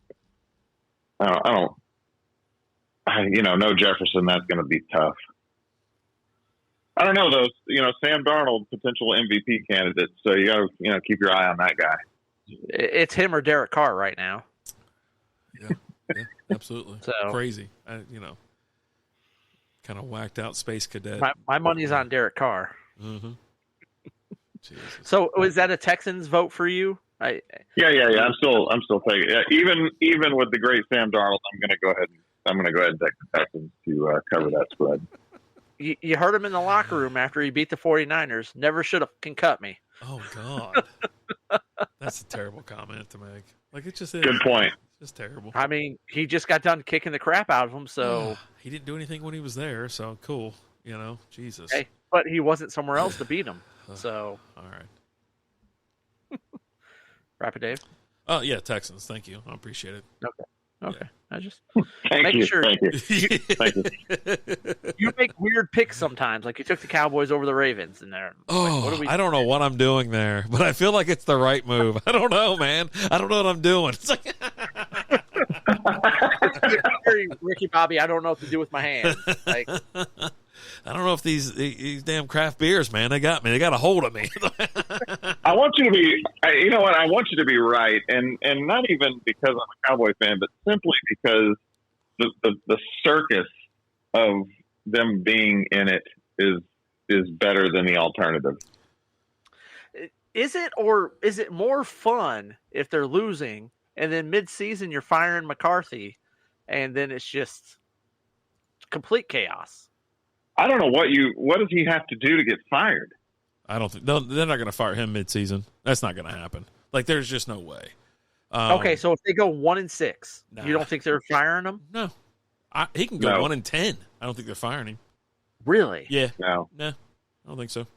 no Jefferson. That's going to be tough. I don't know though. Sam Darnold, potential MVP candidate. So you got to keep your eye on that guy. It's him or Derek Carr right now. Yeah, absolutely. So crazy. Kind of whacked out space cadet. My money's on Derek Carr. Mm-hmm. So is that a Texans vote for you? Yeah. I'm still taking it. Even with the great Sam Darnold, I'm going to go ahead and take the Texans to cover that spread. You heard him in the locker room after he beat the 49ers. Never should have can cut me. Oh God, that's a terrible comment to make. Like it just is. Good point. It's just terrible. I mean, he just got done kicking the crap out of him, so he didn't do anything when he was there. So cool, Jesus. Hey, but he wasn't somewhere else to beat him. So, all right. Rapid Dave. Oh yeah, Texans. Thank you. I appreciate it. Okay. Yeah. I just thank you. Sure. Thank you. Thank you. You make weird picks sometimes, like you took the Cowboys over the Ravens in there. I don't know what I'm doing there, but I feel like it's the right move. I don't know, man. I don't know what I'm doing. It's like Ricky Bobby. I don't know what to do with my hands. Like, I don't know if these damn craft beers, man, they got me. They got a hold of me. I want you to be, you know what? I want you to be right. And not even because I'm a Cowboy fan, but simply because the circus of them being in it is better than the alternative. Is it, or is it more fun if they're losing and then mid-season you're firing McCarthy and then it's just complete chaos? I don't know what does he have to do to get fired? I don't think they're not going to fire him mid-season. That's not going to happen. Like, there's just no way. Okay, so if they go 1-6, nah. You don't think they're firing him? No, he can go 1-10. I don't think they're firing him. Really? Yeah. No, I don't think so.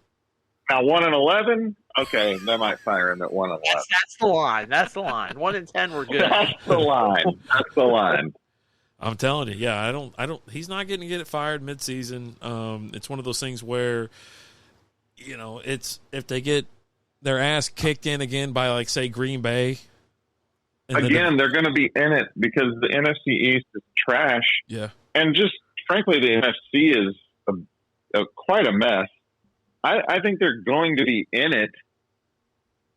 Now 1-11. Okay, they might fire him at 1-11. That's the line. That's the line. 1-10, we're good. That's the line. That's the line. I'm telling you, yeah, I don't. He's not going to get it fired mid-season. It's one of those things where, you know, it's if they get their ass kicked in again by, like, say, Green Bay. Again, they're going to be in it because the NFC East is trash. Yeah, and just frankly, the NFC is quite a mess. I think they're going to be in it,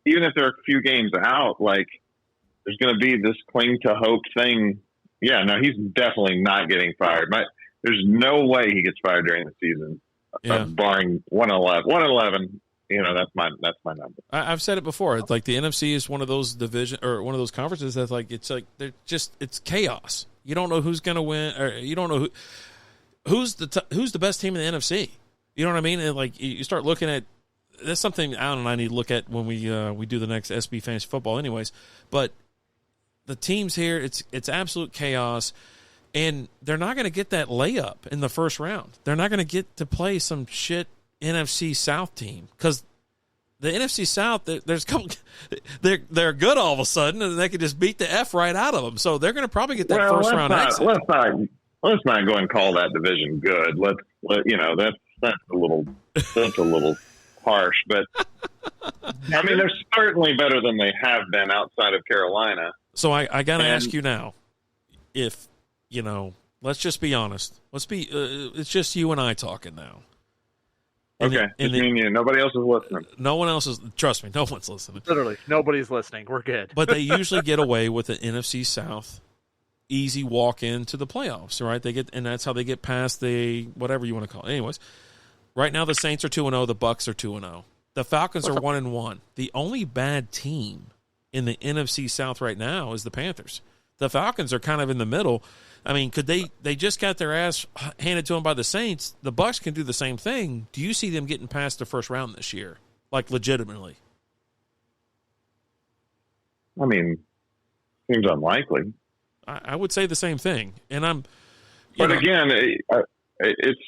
even if they're a few games out. Like, there's going to be this cling to hope thing. Yeah, no, he's definitely not getting fired. There's no way he gets fired during the season, barring 1-11. 1-11, you know, that's my number. I've said it before. It's like the NFC is one of those division or one of those conferences that's like it's chaos. You don't know who's going to win, or you don't know who's the best team in the NFC. You know what I mean? And like you start looking at that's something Alan and I need to look at when we do the next SB Fantasy Football, anyways. But the teams here, it's absolute chaos, and they're not going to get that layup in the first round. They're not going to get to play some shit NFC South team because the NFC South, there's a couple, they're good all of a sudden, and they could just beat the F right out of them. So they're going to probably get that first round exit. Let's not go and call that division good. That's a little harsh, but I mean they're certainly better than they have been outside of Carolina. So I got to ask you now, if you know, let's just be honest. It's just you and I talking now. Okay, just me and you. Nobody else is listening. No one else is. Trust me, no one's listening. Literally, nobody's listening. We're good. But they usually get away with the NFC South easy walk into the playoffs, right? And that's how they get past the whatever you want to call it. Anyways, right now the Saints are 2-0, the Bucs are 2-0. The Falcons are 1-1. The only bad team in the NFC South right now is the Panthers. The Falcons are kind of in the middle. I mean, could they just got their ass handed to them by the Saints? The Bucs can do the same thing. Do you see them getting past the first round this year, like legitimately? I mean, seems unlikely. I would say the same thing, and But again, it's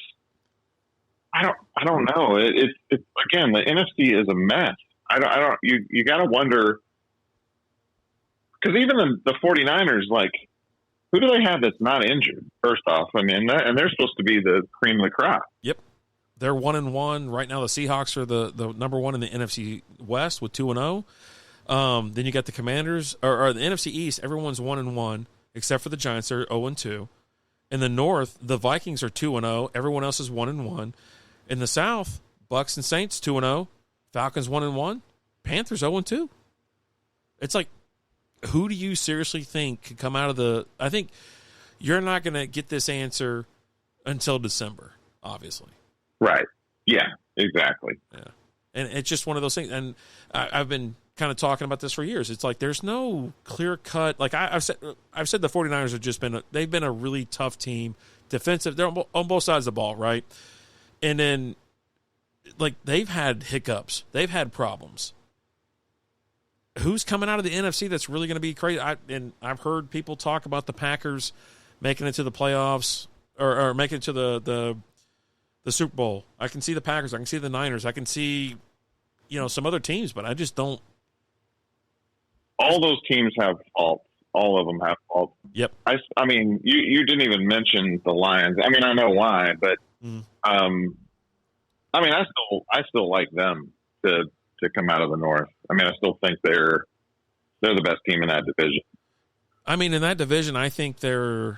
I don't know. It's again, the NFC is a mess. You got to wonder because even the 49ers, like, who do they have that's not injured? First off, I mean, and they're supposed to be the cream of the crop. Yep, they're 1-1 right now. The Seahawks are the number one in the NFC West with 2-0. Then you got the Commanders or the NFC East. Everyone's 1-1 except for the Giants. They're 0-2. In the North, the Vikings are 2-0. Everyone else is 1-1. In the South, Bucs and Saints 2-0. Falcons 1-1. Panthers 0-2. It's like, who do you seriously think could come out of the? I think you're not going to get this answer until December, obviously. Right. Yeah. Exactly. Yeah. And it's just one of those things. And I've been kind of talking about this for years. It's like there's no clear cut. Like I've said the 49ers have just been they've been a really tough team, defensive. They're on both sides of the ball, right? And then like they've had hiccups, they've had problems. Who's coming out of the NFC that's really going to be crazy? I've heard people talk about the Packers making it to the playoffs or making it to the Super Bowl. I can see the Packers. I can see the Niners. I can see, some other teams, but I just don't. All those teams have faults. All of them have faults. Yep. I mean, you didn't even mention the Lions. I mean, I know why, but I mean, I still like them to come out of the North. I mean, I still think they're the best team in that division. I mean, in that division, I think to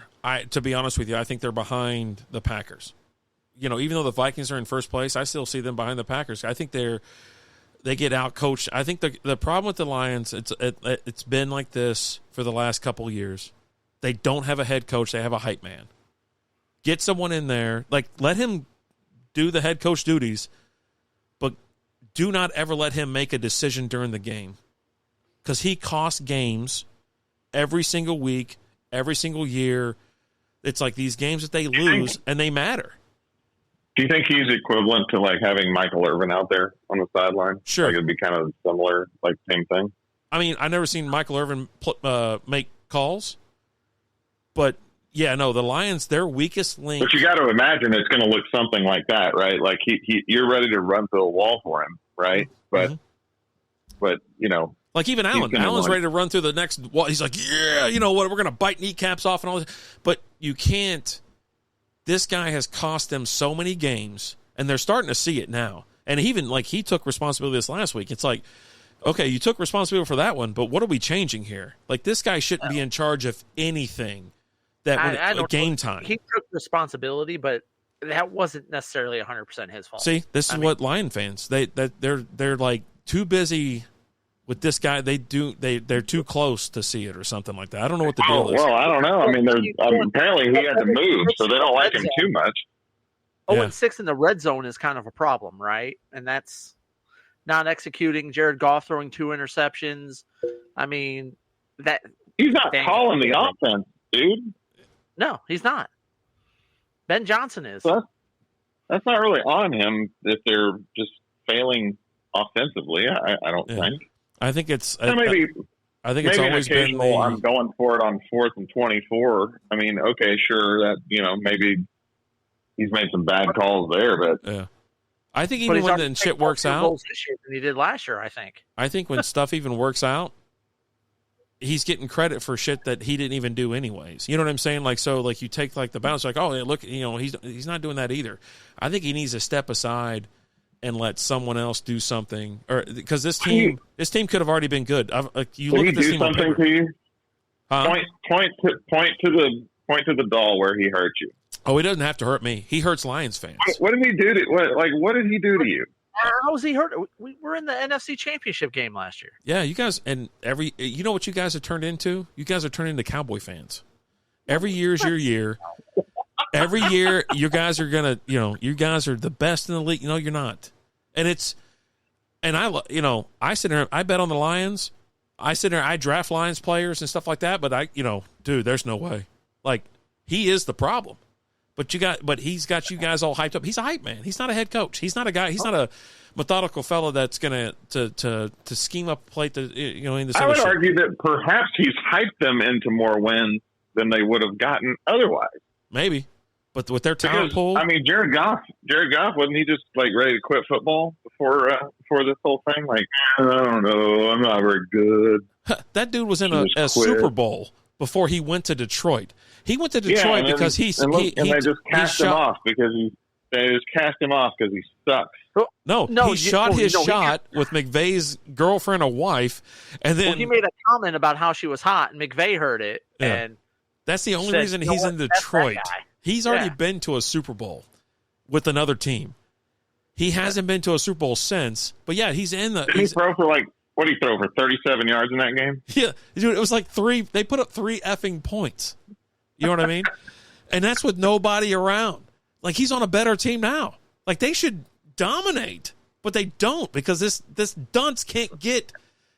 be honest with you, I think they're behind the Packers. even though the Vikings are in first place, I still see them behind the Packers. I think they get out coached. I think the problem with the Lions, it's been like this for the last couple of years. They don't have a head coach. They have a hype man. Get someone in there, let him do the head coach duties, but do not ever let him make a decision during the game, because he costs games every single week, every single year. It's like these games that they lose, and they matter. Do you think he's equivalent to having Michael Irvin out there on the sideline? Sure. It'd be kind of similar, same thing? I mean, I've never seen Michael Irvin make calls, but yeah, no, the Lions, their weakest link. But you got to imagine it's going to look something like that, right? You're ready to run through a wall for him, right? But even Allen. Allen's ready to run through the next wall. He's like, yeah, you know what? We're going to bite kneecaps off and all this. But you can't. This guy has cost them so many games, and they're starting to see it now. And even, he took responsibility this last week. It's like, okay, you took responsibility for that one, but what are we changing here? This guy shouldn't be in charge of anything game time. He took responsibility, but that wasn't necessarily 100% his fault. See, this is what Lion fans, they're too busy with this guy. They're too close to see it or something like that. I don't know what the deal is. Well, I don't know. I mean, apparently he had to move, so they don't like him too much. 0-6 in the red zone is kind of a problem, right? And that's not executing. Jared Goff throwing 2 interceptions. I mean, he's not calling the offense, dude. No, he's not. Ben Johnson is. So that's not really on him if they're just failing offensively. I don't think. I think it's maybe it's always been I'm going for it on 4th and 24. I mean, okay, sure, that maybe he's made some bad calls there, but yeah. I think even when shit works out this year than he did last year, I think when stuff even works out, he's getting credit for shit that he didn't even do anyways. You know what I'm saying? You take the bounce, oh, yeah, look, he's not doing that either. I think he needs to step aside and let someone else do something, or because this team could have already been good. You look at this team on paper. To you? Huh? Point to the doll where he hurt you. Oh, he doesn't have to hurt me. He hurts Lions fans. What did he do to? What did he do to you? How was he hurt? We were in the NFC Championship game last year. Yeah, you guys, and you know what you guys have turned into? You guys are turning into Cowboy fans. Every year is your year. Every year, you guys are gonna, you guys are the best in the league. No, you're not. And I sit there, I bet on the Lions. I sit there, I draft Lions players and stuff like that. But dude, there's no way. He is the problem. But he's got you guys all hyped up. He's a hype man. He's not a head coach. He's not a guy. He's not a methodical fellow that's gonna to scheme up a plate. I would argue that perhaps he's hyped them into more wins than they would have gotten otherwise. Maybe, but with their talent pool, I mean, Jared Goff, wasn't he just ready to quit football before this whole thing? I don't know, I'm not very good. That dude was in a Super Bowl before he went to Detroit. He went to Detroit because they just cast him off because he sucks. No, he shot his shot with McVay's girlfriend or wife, and then he made a comment about how she was hot, and McVay heard it, and that's the only reason he's in Detroit. He's already been to a Super Bowl with another team. He hasn't been to a Super Bowl since, but yeah, he's in the. Did he throw for what did he throw for 37 yards in that game? Yeah, dude, it was 3. They put up 3 effing points. You know what I mean? And that's with nobody around. He's on a better team now. They should dominate, but they don't because this dunce can't get.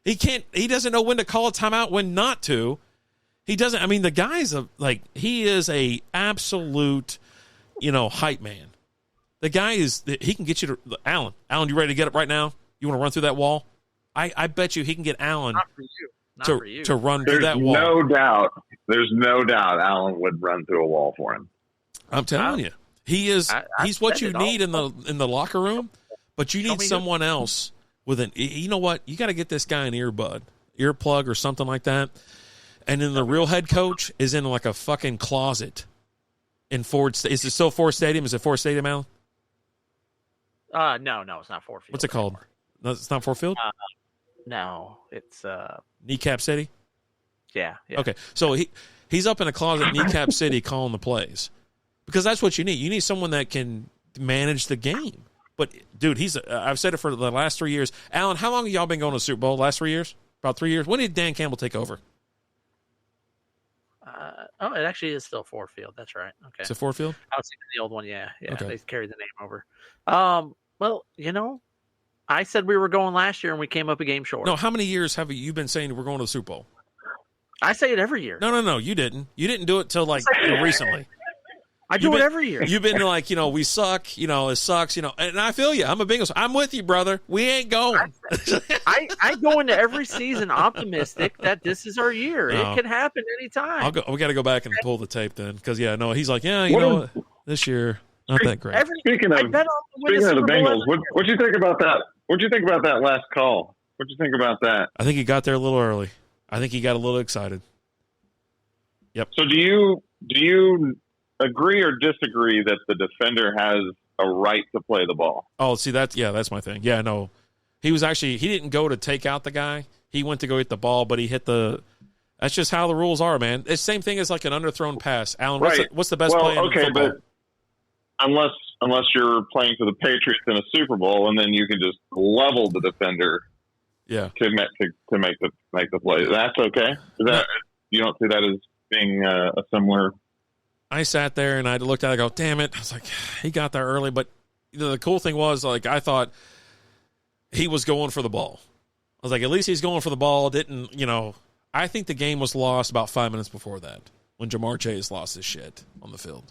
He doesn't know when to call a timeout, when not to. He doesn't. I mean, the guy's he is a absolute, hype man. The guy he can get you to Allen. Allen, you ready to get up right now? You want to run through that wall? I bet you he can get Allen. Not for you. Not for you. To run through that wall. There's no doubt Allen would run through a wall for him. I'm telling you. He is. He's what you need in the locker room, but you need someone else with an. You know what? You got to get this guy an earplug or something like that. And then the real head coach is in a fucking closet in Ford. Is it still Ford Stadium? Is it Ford Stadium, Alan? No, it's not Ford Field. What's it called? No, it's not Ford Field. No, it's Kneecap City. Yeah. Okay, so he's up in a closet in Kneecap City calling the plays because that's what you need. You need someone that can manage the game. But, dude, I've said it for the last 3 years. Alan, how long have y'all been going to the Super Bowl? Last 3 years? About 3 years? When did Dan Campbell take over? It actually is still Ford Field. That's right. Okay. Is it Ford Field? I was thinking the old one. Yeah. Okay. They carried the name over. Well, I said we were going last year and we came up a game short. No, how many years have you been saying we're going to the Super Bowl? I say it every year. No, you didn't. You didn't do it till recently. I do it every year. You've been like, we suck, it sucks, and I feel you. I'm a Bengals. I'm with you, brother. We ain't going. I go into every season optimistic that this is our year. No. It can happen anytime. We got to go back and pull the tape then, because he's like, this year not that great. Speaking of the Bengals, what'd you think about that? What'd you think about that last call? What'd you think about that? I think he got there a little early. I think he got a little excited. Yep. So do you agree or disagree that the defender has a right to play the ball? Oh, see, that's my thing. Yeah, no. He didn't go to take out the guy. He went to go hit the ball, but he hit that's just how the rules are, man. It's the same thing as like an underthrown pass. Alan, what's the best play in football? But unless you're playing for the Patriots in a Super Bowl, and then you can just level the defender to make the play. That's okay? You don't see that as being a similar... I sat there and I looked at it and go, damn it. I was like, he got there early. But the cool thing was, like, I thought he was going for the ball. I was like, at least he's going for the ball. I think the game was lost about 5 minutes before that when Jamar Chase lost his shit on the field.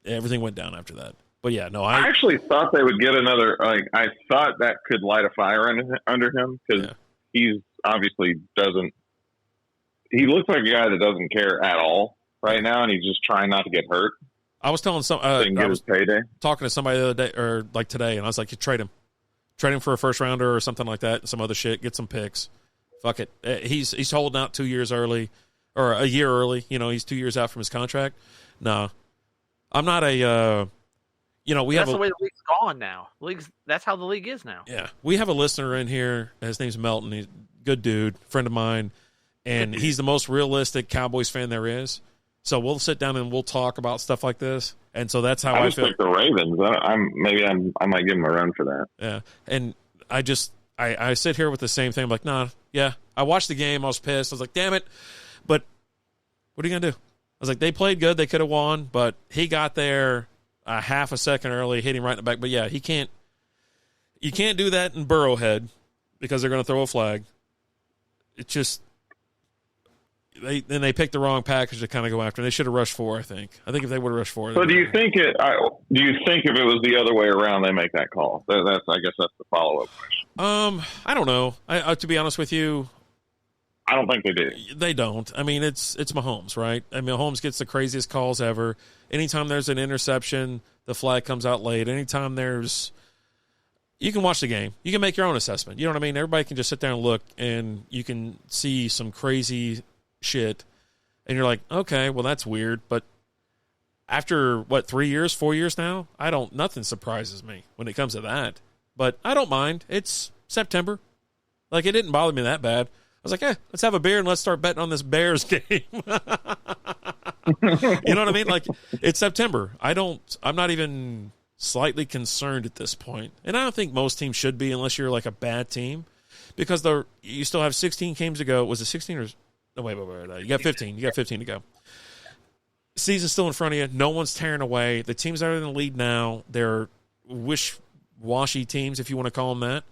Everything went down after that. But, yeah, no. I actually thought they would get another – I thought that could light a fire under him because he's obviously doesn't – he looks like a guy that doesn't care at all right now, and he's just trying not to get hurt. I was telling talking to somebody the other day, or like today, and I was like, you trade him for a first rounder or something like that, some other shit, get some picks. Fuck it. He's holding out 2 years early, or a year early. He's 2 years out from his contract. No, I'm not a. That's the way the league's gone now. That's how the league is now. Yeah, we have a listener in here. His name's Melton. He's a good dude, friend of mine, and he's the most realistic Cowboys fan there is. So we'll sit down and we'll talk about stuff like this, and so that's how I feel. Like the Ravens. I might give them a run for that. Yeah, and I sit here with the same thing. I'm like, nah, yeah. I watched the game. I was pissed. I was like, damn it. But what are you gonna do? I was like, they played good. They could have won, but he got there a half a second early, hit him right in the back. But yeah, he can't. You can't do that in Burrowhead because they're gonna throw a flag. It's just. They picked the wrong package to kind of go after. They should have rushed 4. I think if they would have rushed 4. So do you think if it was the other way around, they make that call? I guess that's the follow up question. I don't know. To be honest with you, I don't think they do. They don't. I mean, it's Mahomes, right? I mean, Mahomes gets the craziest calls ever. Anytime there's an interception, the flag comes out late. Anytime you can watch the game. You can make your own assessment. You know what I mean? Everybody can just sit there and look, and you can see some crazy shit, and you're like, okay, well, that's weird. But after 4 years now, nothing surprises me when it comes to that. But I don't mind. It's September. Like, it didn't bother me that bad. I was like, let's have a beer and let's start betting on this Bears game. You know what I mean? Like, it's September. I'm not even slightly concerned at this point. And I don't think most teams should be unless you're like a bad team, because you still have 16 games to go. Was it 16 or no, wait. You got 15. You got 15 to go. Season's still in front of you. No one's tearing away. The teams that are in the lead now, they're wish-washy teams, if you want to call them that.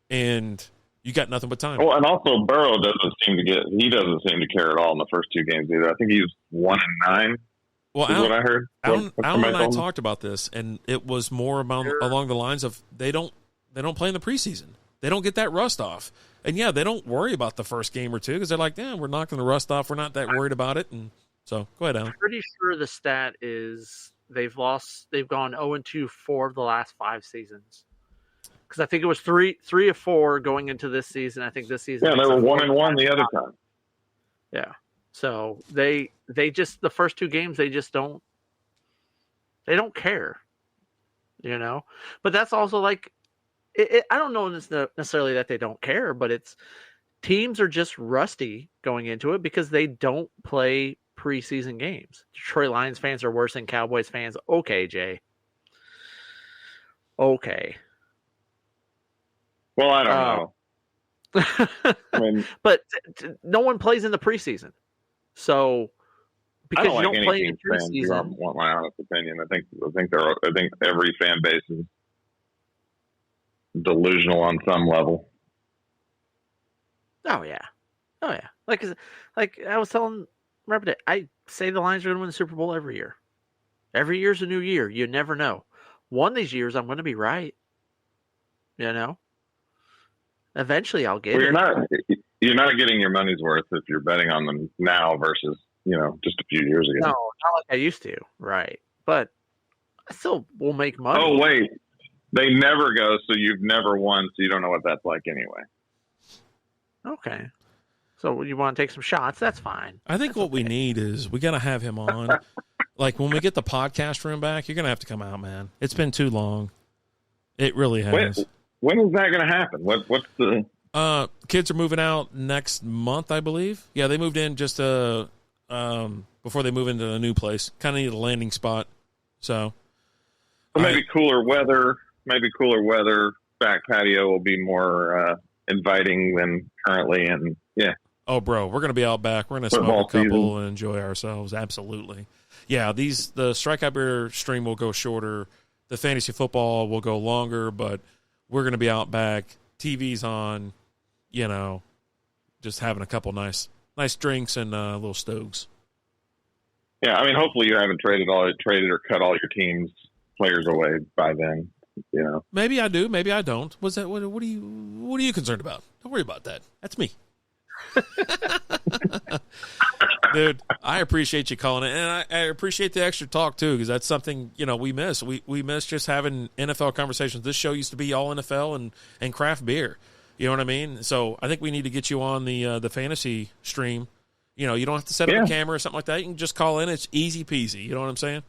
And you got nothing but time. Well, and also Burrow doesn't seem to care at all in the first 2 games either. I think he was 1-9. Well, Alan, what I heard. Alan and I talked about this, and it was more along the lines of they don't play in the preseason. They don't get that rust off. And, yeah, they don't worry about the first game or two because they're like, we're knocking the rust off. We're not that worried about it. And so, go ahead, Alan. I'm pretty sure the stat is they've gone 0-2 4 of the last 5 seasons. Because I think it was 3 of 4 going into this season. I think this season. Yeah, they were 1-1 the other time. Yeah. So they just, the first 2 games, they don't care, But that's also like, I don't know necessarily that they don't care, but it's teams are just rusty going into it because they don't play preseason games. Detroit Lions fans are worse than Cowboys fans. Okay, Jay. Okay. Well, I don't know. I mean, but no one plays in the preseason, so because I you don't any play in Kings the fans who preseason. want my honest opinion. I think every fan base is delusional on some level. Oh yeah. Like I was telling remember that I say the Lions are going to win the Super Bowl every year. Every year's a new year. You never know. One of these years I'm going to be right. You know. Eventually I'll get it. You're not getting your money's worth if you're betting on them now versus just a few years ago. No, not like I used to. Right, but I still will make money. Oh wait, they never go, so you've never won, so you don't know what that's like anyway. Okay. So you want to take some shots? That's fine. I think what we need is we got to have him on. Like when we get the podcast room back, you're going to have to come out, man. It's been too long. It really has. When is that going to happen? What's the... Kids are moving out next month, I believe. Yeah, they moved in just before they move into a new place. Kind of need a landing spot. So maybe cooler weather. Back patio will be more inviting than currently, and yeah. Oh, bro, we're going to be out back. We're going to smoke a couple and enjoy ourselves. Absolutely. Yeah, the Strikeout Beer stream will go shorter. The fantasy football will go longer, but we're going to be out back. TV's on, just having a couple nice drinks and little stoves. Yeah, I mean, hopefully you haven't traded or cut all your team's players away by then. Maybe I do. Maybe I don't. What are you concerned about? Don't worry about that. That's me. Dude, I appreciate you calling it, and I appreciate the extra talk too, because that's something we miss. We miss just having NFL conversations. This show used to be all NFL and craft beer. You know what I mean? So I think we need to get you on the fantasy stream. You don't have to set up a camera or something like that. You can just call in. It's easy peasy. You know what I'm saying?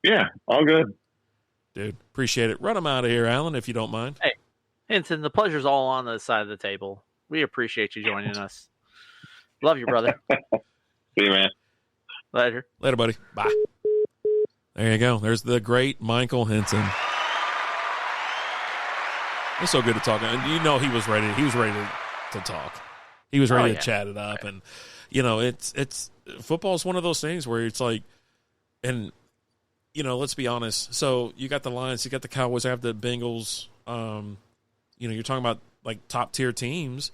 Yeah, all good. Dude, appreciate it. Run them out of here, Alan, if you don't mind. Hey, Henson, the pleasure's all on the side of the table. We appreciate you joining us. Love you, brother. See you, man. Later, buddy. Bye. There you go. There's the great Michael Henson. It's so good to talk. And he was ready. He was ready to talk. He was ready to chat it up. And it's football is one of those things where it's like, and let's be honest. So you got the Lions, you got the Cowboys, I have the Bengals. You're talking about like top tier teams.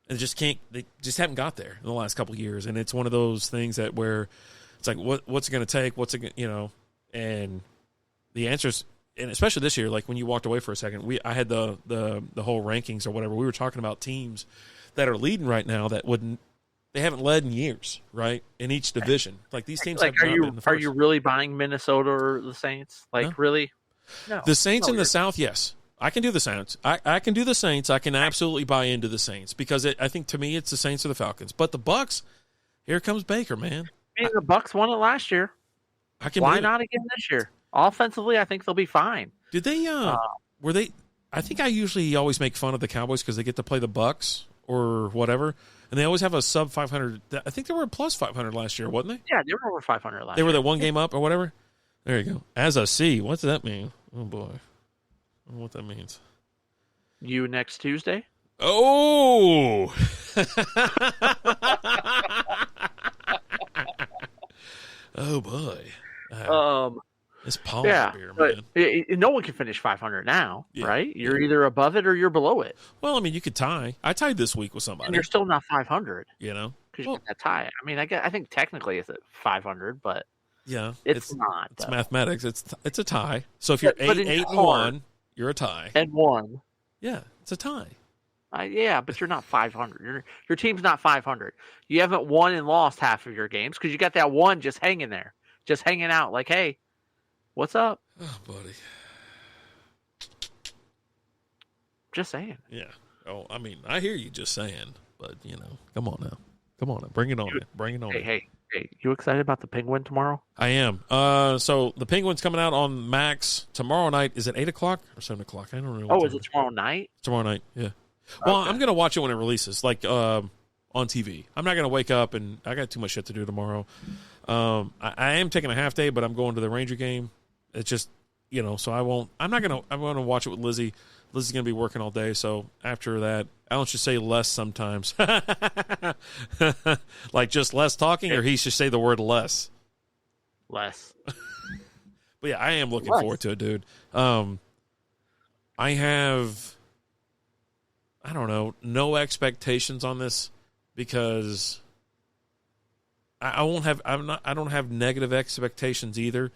And they just haven't got there in the last couple of years. And it's one of those things that where it's like, what's it going to take? What's it going and the answers, and especially this year, like when you walked away for a second, I had the whole rankings or whatever. We were talking about teams that are leading right now that they haven't led in years, right? In each division. Like these teams like, are you really buying Minnesota or the Saints? Like, no. Really? No. The Saints in the South, yes. I can do the Saints. I can do the Saints. I can absolutely buy into the Saints because I think to me it's the Saints or the Falcons. But the Bucs, here comes Baker, man. I mean, the Bucs won it last year. Why not again this year? Offensively, I think they'll be fine. Did they? Were they? I think I usually always make fun of the Cowboys because they get to play the Bucs or whatever, and they always have a sub 500. I think they were plus 500 last year, wasn't they? Yeah, they were over 500 last year. They were the one game up or whatever. There you go. As a C, what does that mean? Oh boy. I don't know what that means. You next Tuesday? Oh! Oh, boy. It's Paulaner beer, man. No one can finish 500 now, right? You're either above it or you're below it. Well, I mean, you could tie. I tied this week with somebody. And you're still not 500. Because you got that tie. I mean, I think technically it's at 500, but it's not. It's mathematics. It's a tie. So if you're 8-1, you're a tie. And 1. Yeah, it's a tie. But you're not 500. Your team's not 500. You haven't won and lost half of your games because you got that one just hanging there, just hanging out. Like, hey, what's up? Oh, buddy. Just saying. Yeah. Oh, I mean, I hear you just saying, but come on now, bring it on. Bring it on. Hey, you excited about the Penguin tomorrow? I am. So the Penguin's coming out on Max tomorrow night. Is it 8:00 or 7:00? I don't know. Oh, is it tomorrow night? Tomorrow night, yeah. Well, I'm going to watch it when it releases, like on TV. I'm not going to wake up, and I got too much shit to do tomorrow. I am taking a half day, but I'm going to the Ranger game. It's just so I'm going to watch it with Lizzie. Lizzie's going to be working all day. So after that, I don't just say less sometimes. Like just less talking, or he should say the word less. Less. But yeah, I am looking forward to it, dude. I have, I don't know, no expectations on this because I don't have negative expectations either.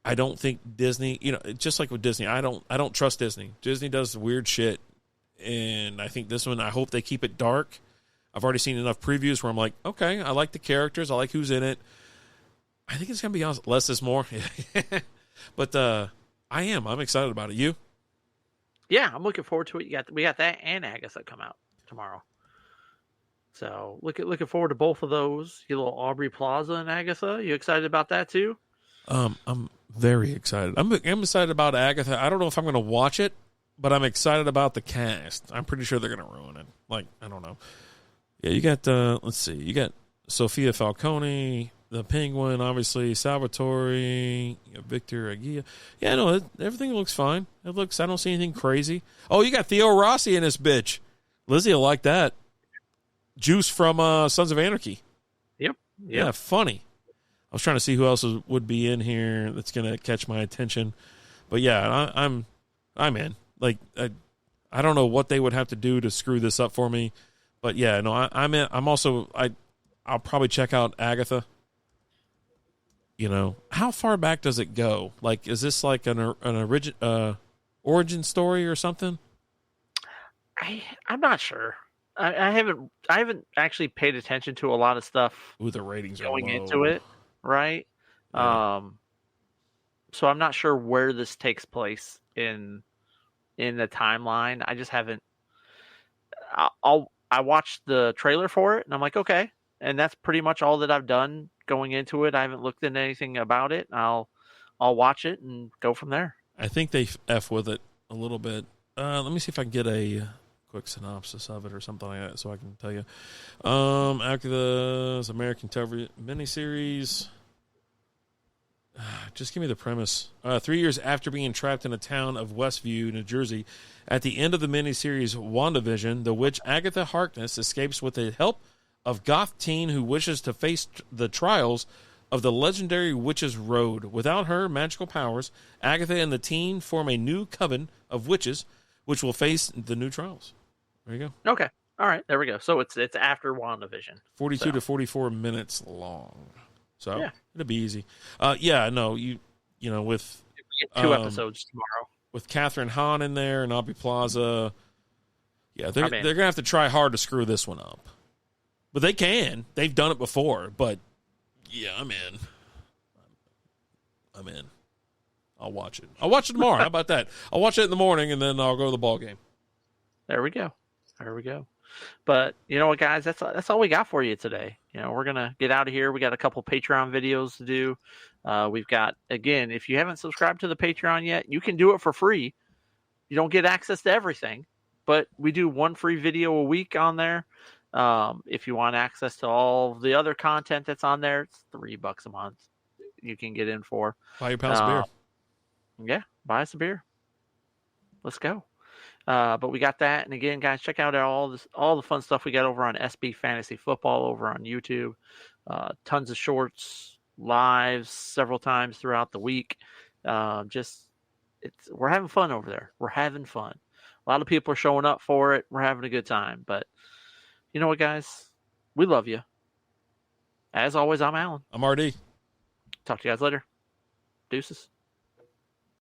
I don't think Disney, just like with Disney, I don't trust Disney. Disney does weird shit, and I think this one, I hope they keep it dark. I've already seen enough previews where I'm like, okay, I like the characters, I like who's in it. I think it's gonna be less is more, but I'm excited about it. You? Yeah, I'm looking forward to it. We got that and Agatha come out tomorrow. So looking forward to both of those. Your little Aubrey Plaza and Agatha. You excited about that too? I'm very excited. I'm excited about Agatha. I don't know if I'm going to watch it, but I'm excited about the cast. I'm pretty sure they're going to ruin it. Like, I don't know. Yeah, you got, let's see. You got Sophia Falcone, the Penguin, obviously, Salvatore, Victor Aguirre. Yeah, no, everything looks fine. I don't see anything crazy. Oh, you got Theo Rossi in this bitch. Lizzie will like that. Juice from Sons of Anarchy. Yep. Yeah, funny. I was trying to see who else would be in here that's going to catch my attention. But yeah, I'm in. Like, I don't know what they would have to do to screw this up for me. But yeah, no, I'm in. I'll probably check out Agatha. How far back does it go? Like, is this like an origin story or something? I'm not sure. I haven't actually paid attention to a lot of stuff. Ooh, the ratings going are low. into it, right? Yeah. So I'm not sure where this takes place in the timeline. I just haven't. I watched the trailer for it, and I'm like, okay, and that's pretty much all that I've done going into it. I haven't looked into anything about it. I'll watch it and go from there. I think they F with it a little bit. Let me see if I can get a quick synopsis of it or something like that so I can tell you. Agatha's American television miniseries. Just give me the premise. 3 years after being trapped in a town of Westview, New Jersey, at the end of the miniseries WandaVision, the witch Agatha Harkness escapes with the help of goth teen who wishes to face the trials of the legendary Witch's Road. Without her magical powers, Agatha and the teen form a new coven of witches which will face the new trials. There you go. Okay. All right. There we go. So it's after WandaVision. 42 to 44 minutes long. So yeah. It'll be easy. Yeah, no, with we get 2 episodes tomorrow. With Catherine Hahn in there and Aubrey Plaza. Yeah, they're going to have to try hard to screw this one up. But they can. They've done it before. But, yeah, I'm in. I'll watch it. I'll watch it tomorrow. How about that? I'll watch it in the morning, and then I'll go to the ball game. There we go. But you know what, guys? That's all we got for you today. We're going to get out of here. We got a couple Patreon videos to do. We've got, again, if you haven't subscribed to the Patreon yet, you can do it for free. You don't get access to everything, but we do one free video a week on there. If you want access to all the other content that's on there, it's $3 a month. You can get in for. Buy your pals a beer. Yeah, buy us a beer. Let's go. But we got that, and again, guys, check out all the fun stuff we got over on SB Fantasy Football over on YouTube. Tons of shorts, lives several times throughout the week. We're having fun over there. We're having fun. A lot of people are showing up for it. We're having a good time. But you know what, guys? We love you. As always, I'm Alan. I'm RD. Talk to you guys later. Deuces.